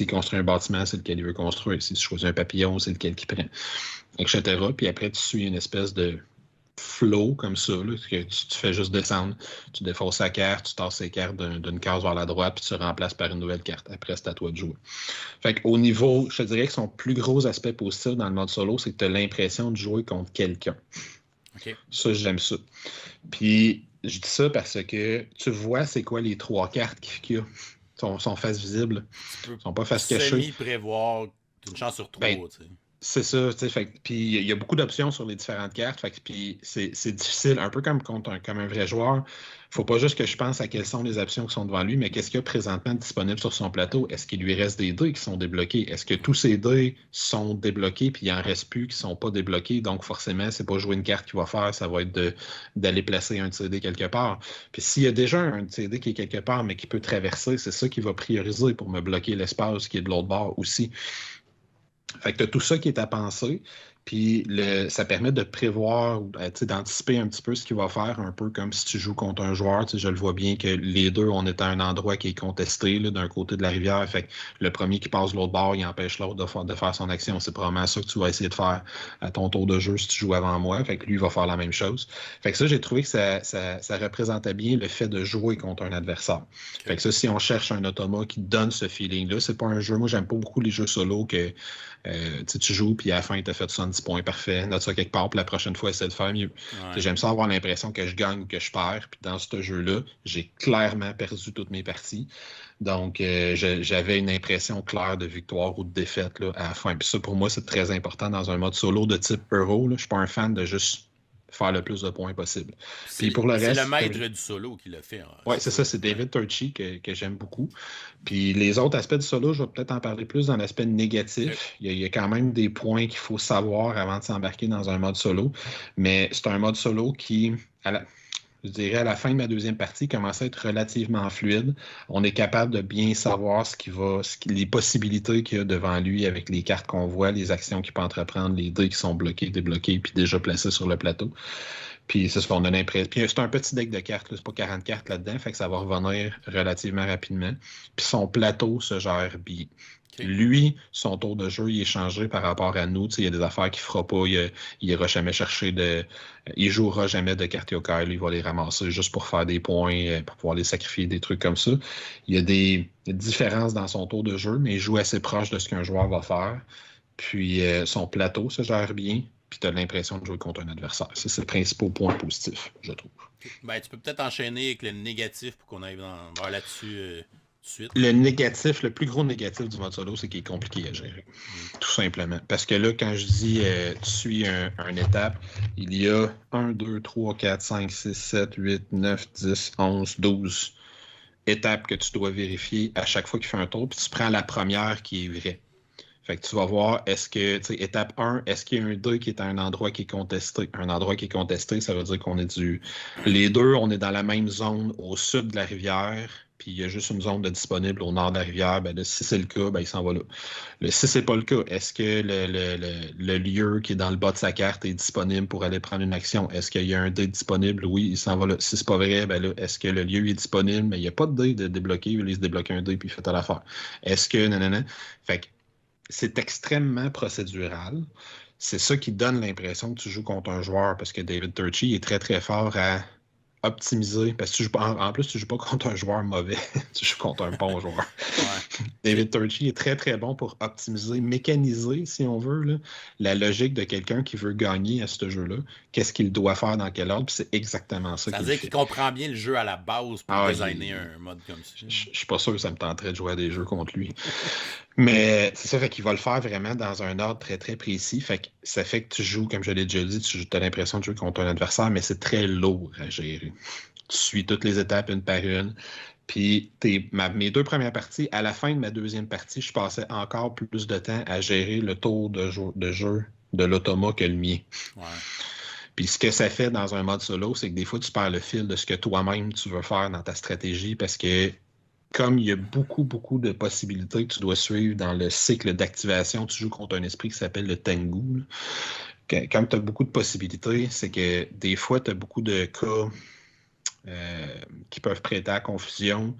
construit un bâtiment, c'est lequel il veut construire. S'il choisit un papillon, c'est lequel qu'il prend, etc. Puis après, tu suis une espèce de flow comme ça, là, que tu fais juste descendre, tu défausses sa carte, tu tasses ses cartes d'une case vers la droite, puis tu remplaces par une nouvelle carte. Après, c'est à toi de jouer. Fait qu'au niveau, je te dirais que son plus gros aspect positif dans le mode solo, c'est que tu as l'impression de jouer contre quelqu'un. Okay. Ça, j'aime ça. Puis, je dis ça parce que tu vois c'est quoi les 3 cartes qu'il y a. Sont face visible. Ils sont pas face cachée. Semi-prévoir une chance sur 3, tu sais. C'est ça, tu sais, puis il y a beaucoup d'options sur les différentes cartes, puis c'est difficile, un peu comme un vrai joueur. Faut pas juste que je pense à quelles sont les options qui sont devant lui, mais qu'est-ce qu'il y a présentement disponible sur son plateau? Est-ce qu'il lui reste des dés qui sont débloqués? Est-ce que tous ces dés sont débloqués, puis il en reste plus qui sont pas débloqués? Donc forcément, c'est pas jouer une carte qu'il va faire, ça va être d'aller placer un de ces dés quelque part. Puis s'il y a déjà un de ces dés qui est quelque part, mais qui peut traverser, c'est ça qu'il va prioriser pour me bloquer l'espace qui est de l'autre bord aussi. Fait que tu as tout ça qui est à penser, puis ça permet de prévoir, d'anticiper un petit peu ce qu'il va faire, un peu comme si tu joues contre un joueur. Je le vois bien que les deux, on est à un endroit qui est contesté là, d'un côté de la rivière. Fait que le premier qui passe de l'autre bord, il empêche l'autre de faire son action. C'est probablement ça que tu vas essayer de faire à ton tour de jeu si tu joues avant moi. Fait que lui, il va faire la même chose. Fait que ça, j'ai trouvé que ça représentait bien le fait de jouer contre un adversaire. Okay. Fait que ça, si on cherche un automa qui donne ce feeling-là, c'est pas un jeu. Moi, j'aime pas beaucoup les jeux solo que tu joues, puis à la fin, il t'a fait 70 points, parfait. Note ça quelque part, puis la prochaine fois, essaie de faire mieux. Ouais. J'aime ça avoir l'impression que je gagne ou que je perds, puis dans ce jeu-là, j'ai clairement perdu toutes mes parties. Donc, j'avais une impression claire de victoire ou de défaite là, à la fin. Puis ça, pour moi, c'est très important dans un mode solo de type Euro. Là. Je ne suis pas un fan de juste faire le plus de points possible. C'est Puis pour le reste, le maître du solo qui l'a fait. Oui, c'est ça, c'est David Turczi que j'aime beaucoup. Puis les autres aspects du solo, je vais peut-être en parler plus dans l'aspect négatif. Il y a quand même des points qu'il faut savoir avant de s'embarquer dans un mode solo. Mais c'est un mode solo qui, je dirais, à la fin de ma deuxième partie, commence à être relativement fluide. On est capable de bien savoir les possibilités qu'il y a devant lui avec les cartes qu'on voit, les actions qu'il peut entreprendre, les dés qui sont bloqués, débloqués, puis déjà placés sur le plateau. Puis c'est ce qu'on a l'impression. Puis c'est un petit deck de cartes, c'est pas 40 cartes là-dedans, fait que ça va revenir relativement rapidement. Puis son plateau se gère bien. Okay. Lui, son tour de jeu, il est changé par rapport à nous. Il y a des affaires qu'il ne fera pas. Il n'ira jamais chercher il jouera jamais de cartes yokai. Il va les ramasser juste pour faire des points, pour pouvoir les sacrifier, des trucs comme ça. Il y a des différences dans son tour de jeu, mais il joue assez proche de ce qu'un joueur va faire. Puis son plateau se gère bien. Puis tu as l'impression de jouer contre un adversaire. C'est le principal point positif, je trouve. Ben, tu peux peut-être enchaîner avec le négatif pour qu'on aille voir là-dessus tout de suite. Le négatif, le plus gros négatif du mode solo, c'est qu'il est compliqué à gérer. Tout simplement. Parce que là, quand je dis tu suis une étape, il y a 1, 2, 3, 4, 5, 6, 7, 8, 9, 10, 11, 12 étapes que tu dois vérifier à chaque fois qu'il fait un tour. Puis tu prends la première qui est vraie. Fait que tu vas voir, est-ce que, tu sais, étape 1, est-ce qu'il y a un dé qui est à un endroit qui est contesté? Un endroit qui est contesté, ça veut dire qu'on est les deux, on est dans la même zone au sud de la rivière, puis il y a juste une zone de disponible au nord de la rivière. Ben là, si c'est le cas, ben il s'en va là. Si c'est pas le cas, est-ce que le lieu qui est dans le bas de sa carte est disponible pour aller prendre une action? Est-ce qu'il y a un dé disponible? Oui, il s'en va là. Si c'est pas vrai, ben là, est-ce que le lieu est disponible? Mais il n'y a pas de dé de débloquer, il va se débloquer un dé, puis il fait à l'affaire. Est-ce que, nanana? Fait que c'est extrêmement procédural. C'est ça qui donne l'impression que tu joues contre un joueur parce que David Turczi est très, très fort à optimiser. Parce que tu joues pas, en plus, tu ne joues pas contre un joueur mauvais. Tu joues contre un bon joueur. Ouais. David Turczi est très, très bon pour optimiser, mécaniser, si on veut, là, la logique de quelqu'un qui veut gagner à ce jeu-là. Qu'est-ce qu'il doit faire dans quel ordre. Puis c'est exactement ça. Ça veut dire qu'il comprend bien le jeu à la base pour designer un mode comme ça. Je suis pas sûr que ça me tenterait de jouer à des jeux contre lui. Mais c'est ça, fait qu'il va le faire vraiment dans un ordre très, très précis. Fait que ça fait que tu joues, comme je l'ai déjà dit, tu as l'impression de jouer contre un adversaire, mais c'est très lourd à gérer. Tu suis toutes les étapes une par une. Puis mes deux premières parties, à la fin de ma deuxième partie, je passais encore plus de temps à gérer le tour de jeu de l'automa que le mien. Ouais. Puis ce que ça fait dans un mode solo, c'est que des fois, tu perds le fil de ce que toi-même tu veux faire dans ta stratégie parce que comme il y a beaucoup, beaucoup de possibilités que tu dois suivre dans le cycle d'activation, tu joues contre un esprit qui s'appelle le Tengu. Comme tu as beaucoup de possibilités, c'est que des fois, tu as beaucoup de cas qui peuvent prêter à confusion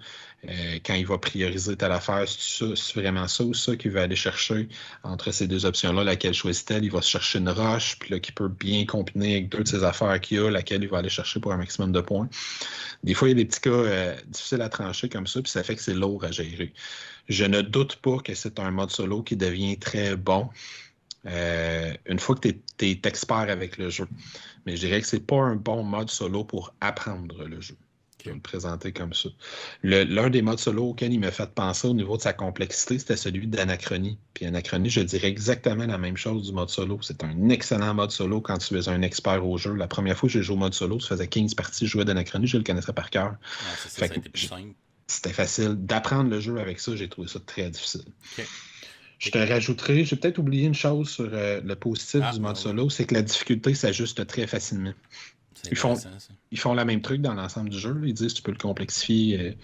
quand il va prioriser telle affaire. C'est vraiment ça ou ça qu'il va aller chercher entre ces deux options-là, laquelle choisit-elle? Il va se chercher une roche, puis là, qui peut bien combiner avec deux de ces affaires qu'il a, laquelle il va aller chercher pour un maximum de points. Des fois, il y a des petits cas difficiles à trancher comme ça, puis ça fait que c'est lourd à gérer. Je ne doute pas que c'est un mode solo qui devient très bon une fois que tu es expert avec le jeu. Mais je dirais que c'est pas un bon mode solo pour apprendre le jeu. Je vais le présenter comme ça. L'un des modes solo auquel il m'a fait penser au niveau de sa complexité, c'était celui d'Anachronie. Puis Anachronie, je dirais exactement la même chose du mode solo. C'est un excellent mode solo quand tu es un expert au jeu. La première fois que j'ai joué au mode solo, ça faisait 15 parties, je jouais d'Anachronie, je le connaissais par cœur. Ouais, ça a été plus simple. C'était facile. D'apprendre le jeu avec ça, j'ai trouvé ça très difficile. Okay. Je te rajouterai, j'ai peut-être oublié une chose sur le positif du mode solo, c'est que la difficulté s'ajuste très facilement. Ils font la même truc dans l'ensemble du jeu. Ils disent que tu peux le complexifier,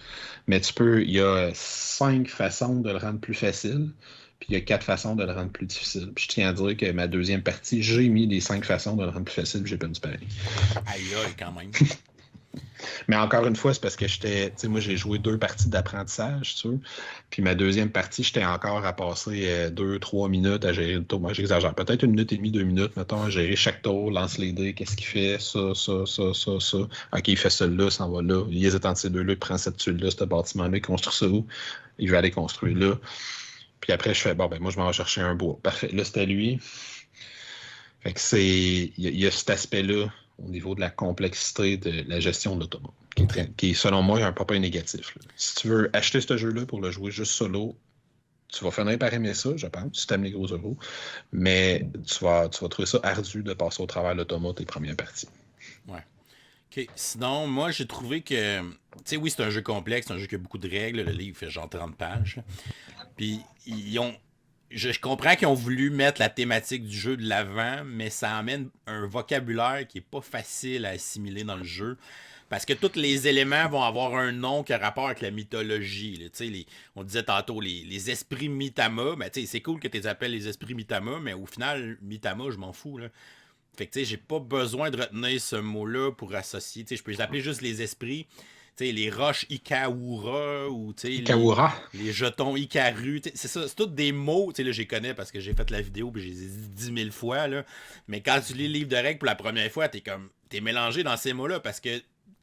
mais il y a 5 façons de le rendre plus facile, puis il y a 4 façons de le rendre plus difficile. Puis je tiens à dire que ma deuxième partie, j'ai mis les 5 façons de le rendre plus facile, puis j'ai perdu pareil. Aïe, quand même. Mais encore une fois, c'est parce que moi, j'ai joué 2 parties d'apprentissage, tu vois. Puis ma deuxième partie, j'étais encore à passer 2-3 minutes à gérer le tour. Moi, j'exagère. Peut-être 1 minute et demie, 2 minutes, mettons, à gérer chaque tour, lance les dés, qu'est-ce qu'il fait, ça. OK, il fait celui-là, s'en va là. Il hésite entre ces deux-là, il prend cette tuile-là, ce bâtiment-là, il construit ça où? Il va aller construire là. Puis après, je fais, moi, je m'en vais chercher un bois. Parfait. Là, c'était lui. Fait que il y a cet aspect-là au niveau de la complexité de la gestion de l'automa, qui est selon moi un pas négatif. Là. Si tu veux acheter ce jeu-là pour le jouer juste solo, Tu vas finir par aimer ça, je pense, si tu aimes les gros euros. Mais tu vas trouver ça ardu de passer au travers de l'automate tes premières parties. Ouais. OK. Sinon, moi, j'ai trouvé que... Tu sais, oui, c'est un jeu complexe, c'est un jeu qui a beaucoup de règles. Le livre fait genre 30 pages. Puis, ils ont... Je comprends qu'ils ont voulu mettre la thématique du jeu de l'avant, mais ça amène un vocabulaire qui est pas facile à assimiler dans le jeu. Parce que tous les éléments vont avoir un nom qui a rapport avec la mythologie. Là. On disait tantôt les esprits Mitama. Ben, c'est cool que tu les appelles les esprits Mitama, mais au final, Mitama, je m'en fous. Là. Fait que j'ai pas besoin de retenir ce mot-là pour associer. Je peux les appeler juste les esprits. Les roches Ikaura ou les jetons Ikaru. C'est ça, c'est tous des mots. Là, je les connais parce que j'ai fait la vidéo et je les ai dit 10 000 fois. Là. Mais quand tu lis le livre de règles pour la première fois, t'es mélangé dans ces mots-là parce que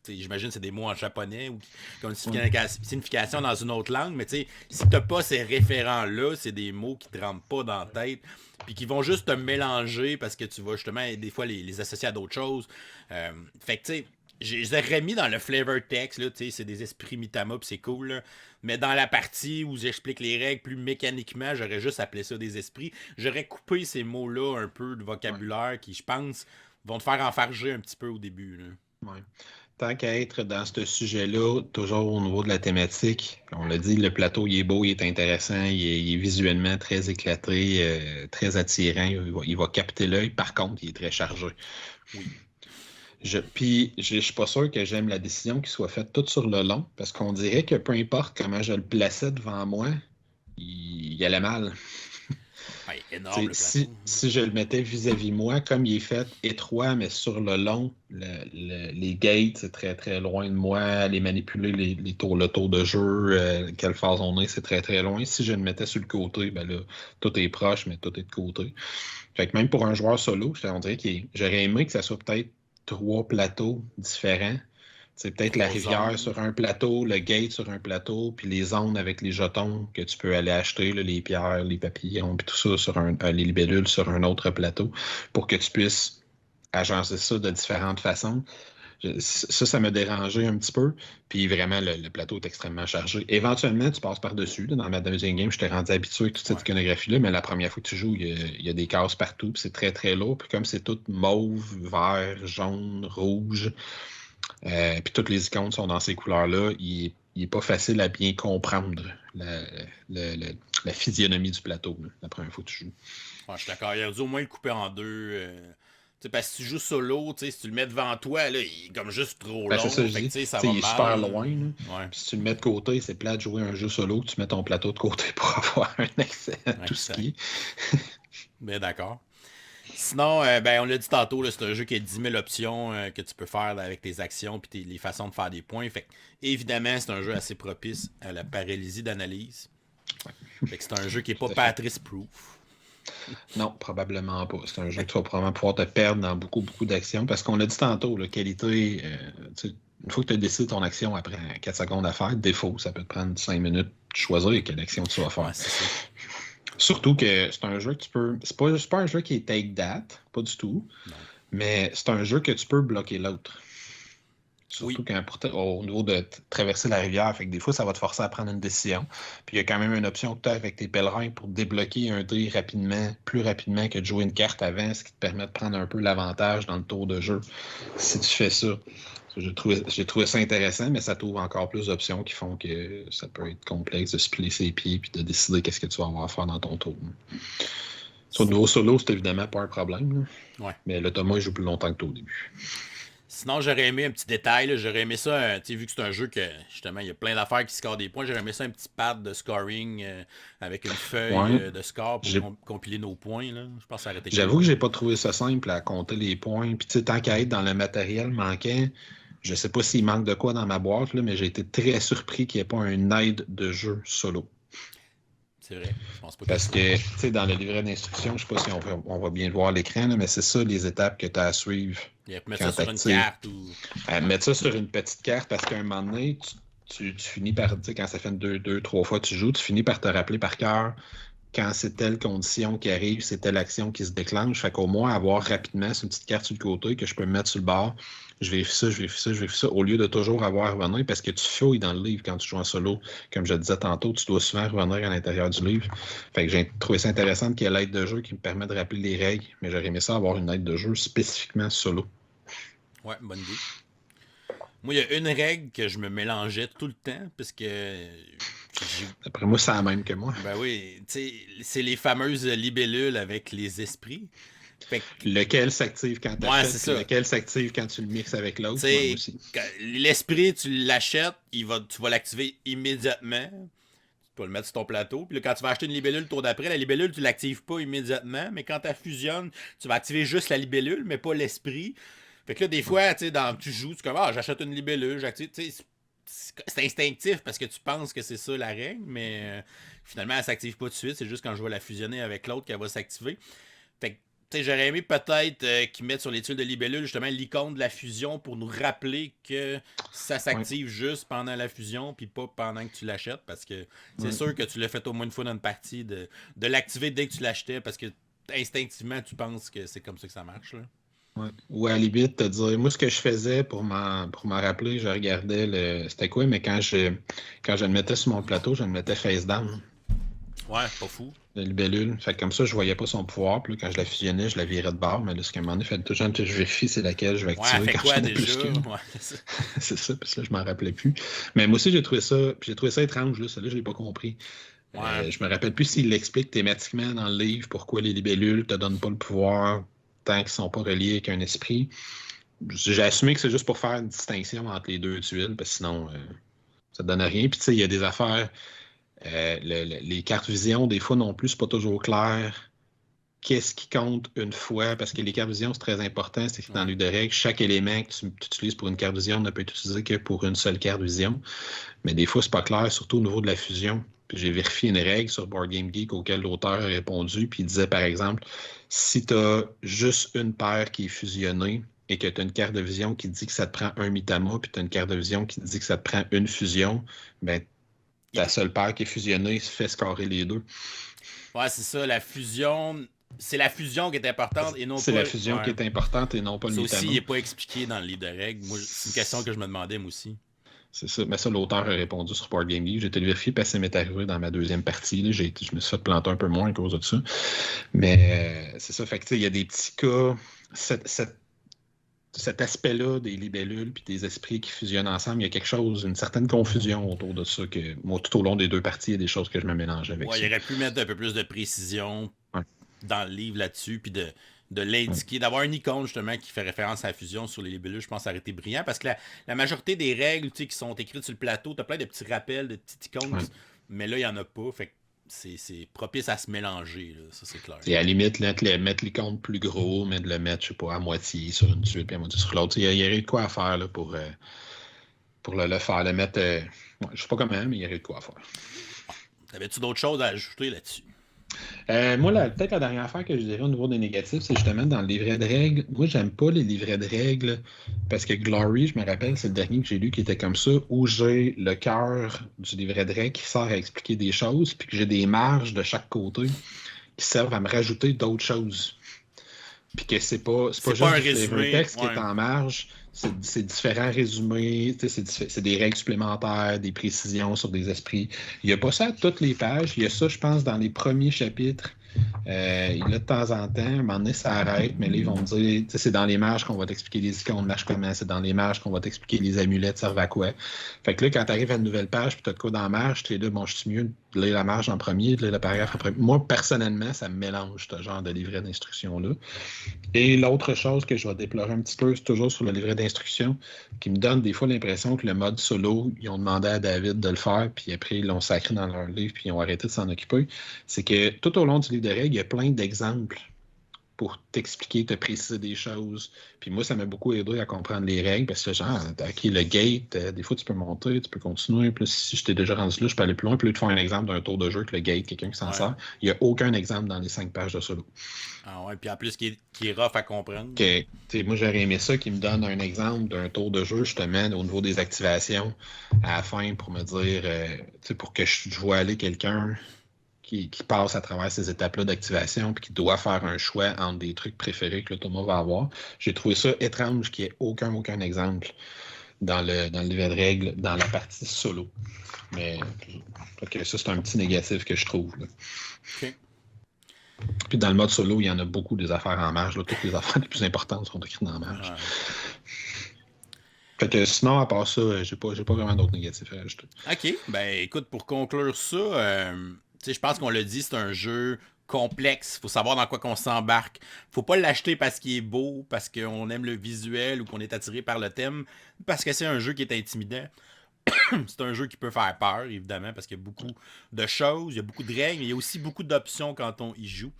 j'imagine que c'est des mots en japonais ou qui ont une signification dans une autre langue. Mais si t'as pas ces référents-là, c'est des mots qui te rentrent pas dans la tête puis qui vont juste te mélanger parce que tu vas justement des fois les associer à d'autres choses. Fait que tu sais, je les aurais mis dans le flavor text, là, c'est des esprits Mitama, pis c'est cool. Là. Mais dans la partie où j'explique les règles plus mécaniquement, j'aurais juste appelé ça des esprits. J'aurais coupé ces mots-là un peu de vocabulaire qui, je pense, vont te faire enfarger un petit peu au début. Là. Ouais. Tant qu'à être dans ce sujet-là, toujours au niveau de la thématique, on l'a dit, le plateau, il est beau, il est intéressant, il est visuellement très éclaté, très attirant, il va capter l'œil. Par contre, il est très chargé. Oui. Puis, je suis pas sûr que j'aime la décision qui soit faite toute sur le long, parce qu'on dirait que peu importe comment je le plaçais devant moi, il allait mal. Ouais, énorme, si je le mettais vis-à-vis moi, comme il est fait étroit, mais sur le long, les gates, c'est très très loin de moi. Les manipuler, le tour de jeu, quelle phase on est, c'est très très loin. Si je le mettais sur le côté, ben là, tout est proche, mais tout est de côté. Fait que même pour un joueur solo, on dirait j'aurais aimé que ça soit peut-être 3 plateaux différents. C'est peut-être la rivière sur un plateau, le gate sur un plateau, puis les zones avec les jetons que tu peux aller acheter, là, les pierres, les papillons, puis tout ça sur les libellules sur un autre plateau, pour que tu puisses agencer ça de différentes façons. Ça m'a dérangé un petit peu. Puis vraiment, le plateau est extrêmement chargé. Éventuellement, tu passes par-dessus. Dans ma deuxième game, je t'ai rendu habitué avec toute cette iconographie-là, mais la première fois que tu joues, il y a des cases partout, puis c'est très, très lourd. Puis comme c'est tout mauve, vert, jaune, rouge, puis toutes les icônes sont dans ces couleurs-là, il n'est pas facile à bien comprendre la physionomie du plateau, là, la première fois que tu joues. Ouais, je suis d'accord. Il aurait dû au moins le couper en deux. Parce que si tu joues solo, si tu le mets devant toi, là, il est comme juste trop long. C'est ça, il est super loin. Ouais. Si tu le mets de côté, c'est plat de jouer un jeu solo, tu mets ton plateau de côté pour avoir un accès à tout ce qui est. Bien d'accord. Sinon, on l'a dit tantôt, là, c'est un jeu qui a 10 000 options que tu peux faire là, avec tes actions et les façons de faire des points. Fait évidemment, c'est un jeu assez propice à la paralysie d'analyse. Fait que c'est un jeu qui n'est pas Patrice-proof. Non, probablement pas. C'est un jeu que tu vas probablement pouvoir te perdre dans beaucoup, beaucoup d'actions parce qu'on l'a dit tantôt, la qualité, une fois que tu as décidé ton action après 4 secondes à faire, défaut, ça peut te prendre 5 minutes de choisir quelle action tu vas faire. Ouais, c'est ça. Surtout que c'est un jeu que tu peux... C'est pas un jeu qui est take that, pas du tout, non. Mais c'est un jeu que tu peux bloquer l'autre. Surtout au niveau de traverser la rivière, fait que des fois, ça va te forcer à prendre une décision. Puis il y a quand même une option que tu as avec tes pèlerins pour débloquer un dé plus rapidement que de jouer une carte avant, ce qui te permet de prendre un peu l'avantage dans le tour de jeu. Si tu fais ça, j'ai trouvé ça intéressant, mais ça t'ouvre encore plus d'options qui font que ça peut être complexe de se plier ses pieds et de décider qu'est-ce que tu vas avoir à faire dans ton tour. Sur le niveau solo, c'est évidemment pas un problème. Ouais. Mais le Thomas, il joue plus longtemps que toi au début. Sinon, j'aurais aimé un petit détail. Là. J'aurais aimé ça, vu que c'est un jeu que, justement, il y a plein d'affaires qui scorent des points. J'aurais aimé ça un petit pad de scoring avec une feuille de score pour compiler nos points. Là. Je pense que ça aurait été J'avoue que j'ai pas trouvé ça simple à compter les points. Puis, tant qu'à être dans le matériel manquant, je sais pas s'il manque de quoi dans ma boîte, là, mais j'ai été très surpris qu'il n'y ait pas un aide de jeu solo. C'est vrai. Je pense pas parce que, dans le livret d'instruction, je sais pas si on va bien le voir à l'écran, là, mais c'est ça les étapes que tu as à suivre. Mettre ça sur une carte ou... mettre ça sur une petite carte parce qu'à un moment donné, tu finis par, quand ça fait 2-3 fois que tu joues, tu finis par te rappeler par cœur quand c'est telle condition qui arrive, c'est telle action qui se déclenche. Fait qu'au moins, avoir rapidement sur une petite carte sur le côté que je peux me mettre sur le bord. Je vérifie ça, je vérifie ça, je vérifie ça, au lieu de toujours avoir à revenir, parce que tu fouilles dans le livre quand tu joues en solo. Comme je le disais tantôt, tu dois souvent revenir à l'intérieur du livre. Fait que j'ai trouvé ça intéressant qu'il y ait l'aide de jeu qui me permet de rappeler les règles, mais j'aurais aimé ça avoir une aide de jeu spécifiquement solo. Ouais, bonne idée. Moi, il y a une règle que je me mélangeais tout le temps, parce que... D'après moi, c'est la même que moi. Ben oui, tu sais, c'est les fameuses libellules avec les esprits. Fait que... Lequel s'active quand tu achètes, lequel s'active quand tu le mixes avec l'autre. Moi aussi. L'esprit, tu l'achètes, tu vas l'activer immédiatement. Tu peux le mettre sur ton plateau. Puis là, quand tu vas acheter une libellule le tour d'après, la libellule, tu ne l'actives pas immédiatement, mais quand tu fusionnes, tu vas activer juste la libellule, mais pas l'esprit. Fait que là, des fois, tu sais, tu joues, tu comme, j'achète une libellule, j'active, tu sais, c'est instinctif parce que tu penses que c'est ça la règle, mais finalement, elle s'active pas tout de suite. C'est juste quand je vais la fusionner avec l'autre qu'elle va s'activer. Fait que, tu sais, j'aurais aimé peut-être qu'ils mettent sur les tuiles de libellule justement l'icône de la fusion pour nous rappeler que ça s'active juste pendant la fusion puis pas pendant que tu l'achètes, parce que c'est sûr que tu l'as fait au moins une fois dans une partie de l'activer dès que tu l'achetais, parce que instinctivement, tu penses que c'est comme ça que ça marche, là. Ouais. Ou à la limite, te dire, moi, ce que je faisais pour m'en rappeler, je regardais c'était quoi, mais quand je le mettais sur mon plateau, je le mettais face down. Ouais, pas fou. La libellule. Fait que comme ça, je voyais pas son pouvoir. Puis là, quand je la fusionnais, je la virais de bord. Mais là, ce qu'à un moment donné, fait toujours que je vérifie c'est laquelle je vais activer. Ouais, fait quand quoi je déjà? Ouais, c'est ça, parce que là, je m'en rappelais plus. Mais moi aussi, j'ai trouvé ça étrange, là. Ça, là, je l'ai pas compris. Ouais. Je me rappelle plus s'il l'explique thématiquement dans le livre pourquoi les libellules te donnent pas le pouvoir tant qu'ils ne sont pas reliés avec un esprit. J'ai assumé que c'est juste pour faire une distinction entre les deux tuiles, parce que sinon, ça ne donne rien. Puis tu sais, il y a des affaires, les cartes vision, des fois non plus, c'est pas toujours clair qu'est-ce qui compte une fois, parce que les cartes vision, c'est très important, c'est que dans le livre de règles, chaque élément que tu utilises pour une carte vision ne peut être utilisé que pour une seule carte vision. Mais des fois, c'est pas clair, surtout au niveau de la fusion. Puis j'ai vérifié une règle sur Board Game Geek auquel l'auteur a répondu, puis il disait, par exemple, si tu as juste une paire qui est fusionnée et que tu as une carte de vision qui dit que ça te prend un Mitama, puis tu as une carte de vision qui dit que ça te prend une fusion, ben ta seule paire qui est fusionnée fait scorer les deux. Ouais, c'est ça, la fusion... C'est la fusion qui est importante et non pas... C'est la fusion qui est importante et non pas le Mitama. Ça aussi, il n'est pas expliqué dans le livre de règles. Moi, c'est une question que je me demandais, moi aussi. C'est ça. Mais ça, l'auteur a répondu sur Board Game Geek. J'ai été le vérifier parce que ça m'est arrivé dans ma deuxième partie. Là. Je me suis fait planter un peu moins à cause de ça. Mais c'est ça. Fait que, il y a des petits cas. Cet aspect-là des libellules puis des esprits qui fusionnent ensemble, il y a quelque chose, une certaine confusion autour de ça. Que moi, tout au long des deux parties, il y a des choses que je me mélange avec ça. Il aurait pu mettre un peu plus de précision dans le livre là-dessus, puis de l'indiquer, d'avoir une icône justement qui fait référence à la fusion sur les libellules. Je pense que ça aurait été brillant, parce que la majorité des règles qui sont écrites sur le plateau, t'as plein de petits rappels, de petites icônes, mais là, il n'y en a pas. Fait que c'est propice à se mélanger, là. Ça c'est clair. Et à la limite, mettre l'icône plus gros, mais de le mettre, je sais pas, à moitié sur une tuile, puis à moitié sur l'autre. Il y aurait de quoi à faire là, pour le faire, le mettre. Je sais pas comment, mais il y aurait de quoi à faire. T'avais-tu d'autres choses à ajouter là-dessus? Moi, peut-être la dernière affaire que je dirais au niveau des négatifs, c'est justement dans le livret de règles. Moi, j'aime pas les livrets de règles parce que Glory, je me rappelle, c'est le dernier que j'ai lu qui était comme ça, où j'ai le cœur du livret de règles qui sert à expliquer des choses, puis que j'ai des marges de chaque côté qui servent à me rajouter d'autres choses. Puis que c'est pas juste un résumé, texte qui est en marge, c'est différents résumés, c'est des règles supplémentaires, des précisions sur des esprits. Il n'y a pas ça à toutes les pages. Il y a ça, je pense, dans les premiers chapitres. Il y a de temps en temps, à un moment donné, ça arrête, mais là, ils vont me dire, c'est dans les marges qu'on va t'expliquer les icônes marchent comment, c'est dans les marges qu'on va t'expliquer les amulettes servent à quoi. Fait que là, quand tu arrives à une nouvelle page, puis tu as de quoi dans la marge, tu es là, bon, je suis mieux de lire la marge en premier, de lire le paragraphe en premier. Moi, personnellement, ça me mélange, ce genre de livret d'instruction-là. Et l'autre chose que je vais déplorer un petit peu, c'est toujours sur le livret d'instruction, qui me donne des fois l'impression que le mode solo, ils ont demandé à David de le faire, puis après, ils l'ont sacré dans leur livre, puis ils ont arrêté de s'en occuper. C'est que tout au long du livre de règles, il y a plein d'exemples pour t'expliquer, te préciser des choses. Puis moi, ça m'a beaucoup aidé à comprendre les règles, parce que genre, OK, le gate, des fois, tu peux monter, tu peux continuer. Puis si je t'ai déjà rendu là, je peux aller plus loin. Puis là, te faire un exemple d'un tour de jeu que le gate, quelqu'un qui s'en sert. Il n'y a aucun exemple dans les 5 pages de solo. Ah ouais, puis en plus, qui est rough à comprendre. Moi, j'aurais aimé ça qui me donne un exemple d'un tour de jeu, justement, au niveau des activations, à la fin, pour me dire, pour que je vois aller quelqu'un qui passe à travers ces étapes-là d'activation puis qui doit faire un choix entre des trucs préférés que l'automa va avoir. J'ai trouvé ça étrange qu'il n'y ait aucun exemple dans le livret de règles dans la partie solo. Mais ça, c'est un petit négatif que je trouve. Là. OK. Puis dans le mode solo, il y en a beaucoup des affaires en marge. Là. Toutes les affaires les plus importantes sont écrites en marge. Ouais. Fait que sinon, à part ça, j'ai pas vraiment d'autres négatifs à ajouter. OK. Ben écoute, pour conclure ça, je pense qu'on l'a dit, c'est un jeu complexe. Faut savoir dans quoi qu'on s'embarque. Faut pas l'acheter parce qu'il est beau, parce qu'on aime le visuel ou qu'on est attiré par le thème, parce que c'est un jeu qui est intimidant. C'est un jeu qui peut faire peur, évidemment, parce qu'il y a beaucoup de choses, il y a beaucoup de règles, mais il y a aussi beaucoup d'options quand on y joue.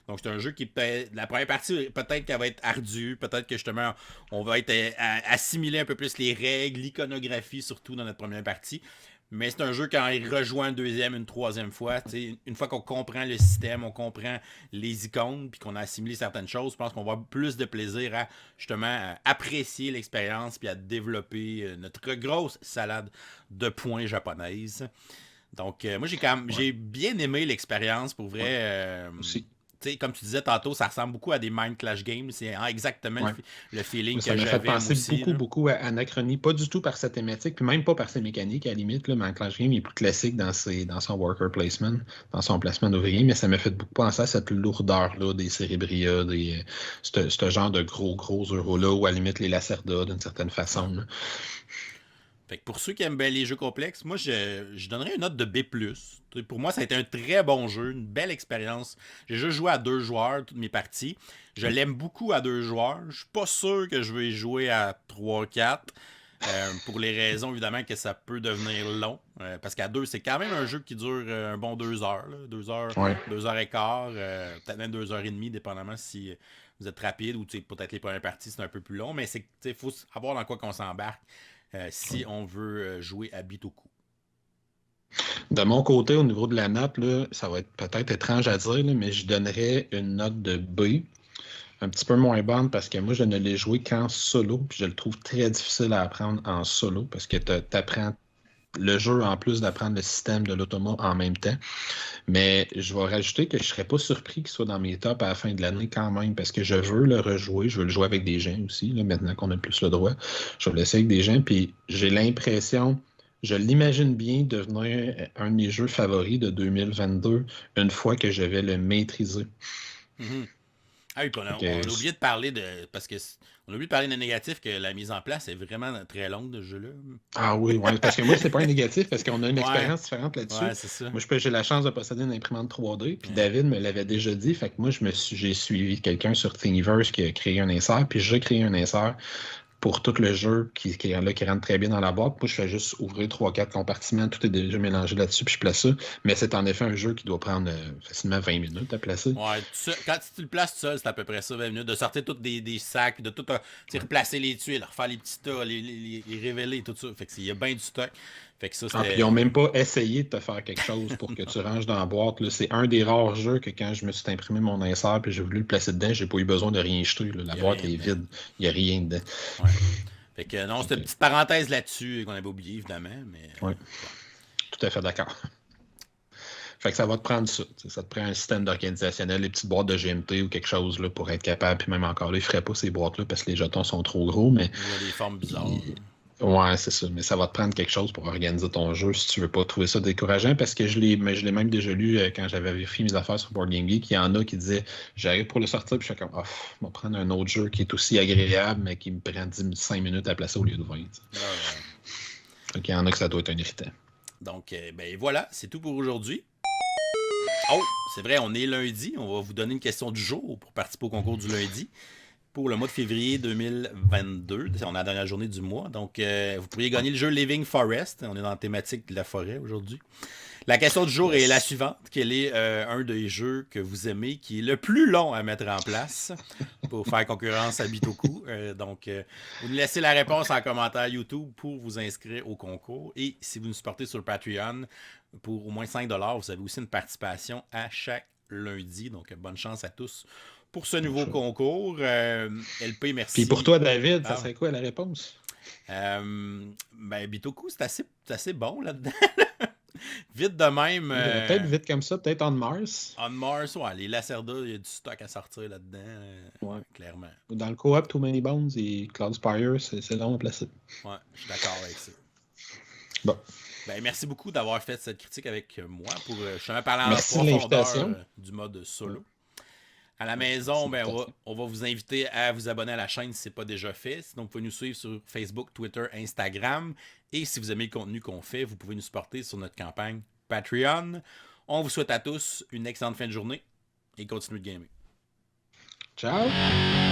Donc, c'est un jeu qui peut-être. La première partie, peut-être qu'elle va être ardue, peut-être que justement, on va être assimiler un peu plus les règles, l'iconographie, surtout dans notre première partie. Mais c'est un jeu quand il rejoint une deuxième, une troisième fois. Une fois qu'on comprend le système, on comprend les icônes, puis qu'on a assimilé certaines choses, je pense qu'on va avoir plus de plaisir à justement apprécier l'expérience, puis à développer notre grosse salade de points japonaise. Donc, moi, j'ai bien aimé l'expérience, pour vrai. Aussi. Comme tu disais tantôt, ça ressemble beaucoup à des Mind Clash Games. C'est exactement le feeling ça que m'a j'avais. fait penser aussi, beaucoup à Anachronie, pas du tout par sa thématique, puis même pas par ses mécaniques à la limite. Là, Mind Clash Game est plus classique dans son worker placement, dans son placement d'ouvrier, mais ça m'a fait beaucoup penser à cette lourdeur-là des Cérébria, ce genre de gros euros-là, ou à la limite les Lacerda d'une certaine façon. Là. Fait que pour ceux qui aiment bien les jeux complexes, moi je donnerais une note de B+. Pour moi, ça a été un très bon jeu, une belle expérience. J'ai juste joué à 2 joueurs toutes mes parties. Je l'aime beaucoup à 2 joueurs. Je suis pas sûr que je vais y jouer à 3-4. Pour les raisons évidemment que ça peut devenir long. Parce qu'à 2, c'est quand même un jeu qui dure un bon 2 heures. Là. 2 heures, Ouais. 2 heures et quart, peut-être même 2 heures et demie, dépendamment si vous êtes rapide ou peut-être les premières parties c'est un peu plus long. Mais il faut savoir dans quoi qu'on s'embarque. Si on veut jouer à Bitoku. De mon côté, au niveau de la note, là, ça va être peut-être étrange à dire, là, mais je donnerais une note de B. Un petit peu moins bonne parce que moi, je ne l'ai joué qu'en solo. Puis je le trouve très difficile à apprendre en solo parce que tu apprends le jeu en plus d'apprendre le système de l'automa en même temps. Mais je vais rajouter que je ne serais pas surpris qu'il soit dans mes tops à la fin de l'année quand même parce que je veux le rejouer. Je veux le jouer avec des gens aussi, là, maintenant qu'on a plus le droit. Je vais le laisser avec des gens. Puis j'ai l'impression, je l'imagine bien devenir un de mes jeux favoris de 2022 une fois que je vais le maîtriser. Mm-hmm. Ah oui, on a oublié de parler parce que on a oublié de parler de négatif que la mise en place est vraiment très longue de ce jeu-là. Ah oui, parce que moi, c'est pas un négatif parce qu'on a une expérience différente là-dessus. Ouais, c'est ça. Moi, j'ai la chance de posséder une imprimante 3D, puis David me l'avait déjà dit. Fait que moi, j'ai suivi quelqu'un sur Thingiverse qui a créé un insert, puis j'ai créé un insert pour tout le jeu qui rentre très bien dans la boîte. Moi, je fais juste ouvrir 3-4 compartiments, tout est déjà mélangé là-dessus, puis je place ça. Mais c'est en effet un jeu qui doit prendre facilement 20 minutes à placer. Ouais, quand tu le places tout seul, c'est à peu près ça, 20 minutes, de sortir tous des sacs, de tout replacer les tuiles, refaire les petits tas, les révéler, tout ça. Fait que il y a bien du stock. Fait que ça, puis ils n'ont même pas essayé de te faire quelque chose pour que tu ranges dans la boîte. Là. C'est un des rares jeux que quand je me suis imprimé mon insert et j'ai voulu le placer dedans, j'ai pas eu besoin de rien jeter. Là. La boîte est vide. Il n'y a rien dedans. Ouais. Fait que non, c'était une petite parenthèse là-dessus qu'on avait oublié, évidemment. Mais... Oui. Tout à fait d'accord. Fait que ça va te prendre ça. Ça te prend un système organisationnel, les petites boîtes de GMT ou quelque chose là, pour être capable. Puis même encore là, ils ne feraient pas ces boîtes-là parce que les jetons sont trop gros. Mais... il y a des formes bizarres. Ouais, c'est ça. Mais ça va te prendre quelque chose pour organiser ton jeu si tu veux pas trouver ça décourageant. Parce que je l'ai même déjà lu quand j'avais vérifié mes affaires sur Board Game Geek. Il y en a qui disaient j'arrive pour le sortir, puis je suis comme on va prendre un autre jeu qui est aussi agréable, mais qui me prend 5 minutes à placer au lieu de 20. Donc il y en a que ça doit être un irritant. Donc, ben voilà, c'est tout pour aujourd'hui. Oh, c'est vrai, on est lundi. On va vous donner une question du jour pour participer au concours du lundi. Pour le mois de février 2022. On est la dernière journée du mois. Donc, vous pourriez gagner le jeu Living Forest. On est dans la thématique de la forêt aujourd'hui. La question du jour est la suivante. Quel est un des jeux que vous aimez qui est le plus long à mettre en place pour faire concurrence à Bitoku? Donc, vous nous laissez la réponse en commentaire YouTube pour vous inscrire au concours. Et si vous nous supportez sur Patreon, pour au moins 5$, vous avez aussi une participation à chaque lundi. Donc, bonne chance à tous pour ce nouveau concours. LP, merci. Puis pour toi, David, ça serait quoi la réponse? Ben, Bitoku, c'est assez bon là-dedans. Vite de même. Peut-être vite comme ça, peut-être On Mars. On Mars, ouais, les Lacerda, il y a du stock à sortir là-dedans, Ouais. clairement. Dans le co-op, Too Many Bones et Cloud Spire, c'est long à placer. Ouais, je suis d'accord avec ça. Bon. Ben, merci beaucoup d'avoir fait cette critique avec moi pour justement parler en Merci de l'invitation. profondeur du mode solo. À la maison, ben, on va vous inviter à vous abonner à la chaîne si ce n'est pas déjà fait. Sinon, vous pouvez nous suivre sur Facebook, Twitter, Instagram. Et si vous aimez le contenu qu'on fait, vous pouvez nous supporter sur notre campagne Patreon. On vous souhaite à tous une excellente fin de journée et continuez de gamer. Ciao!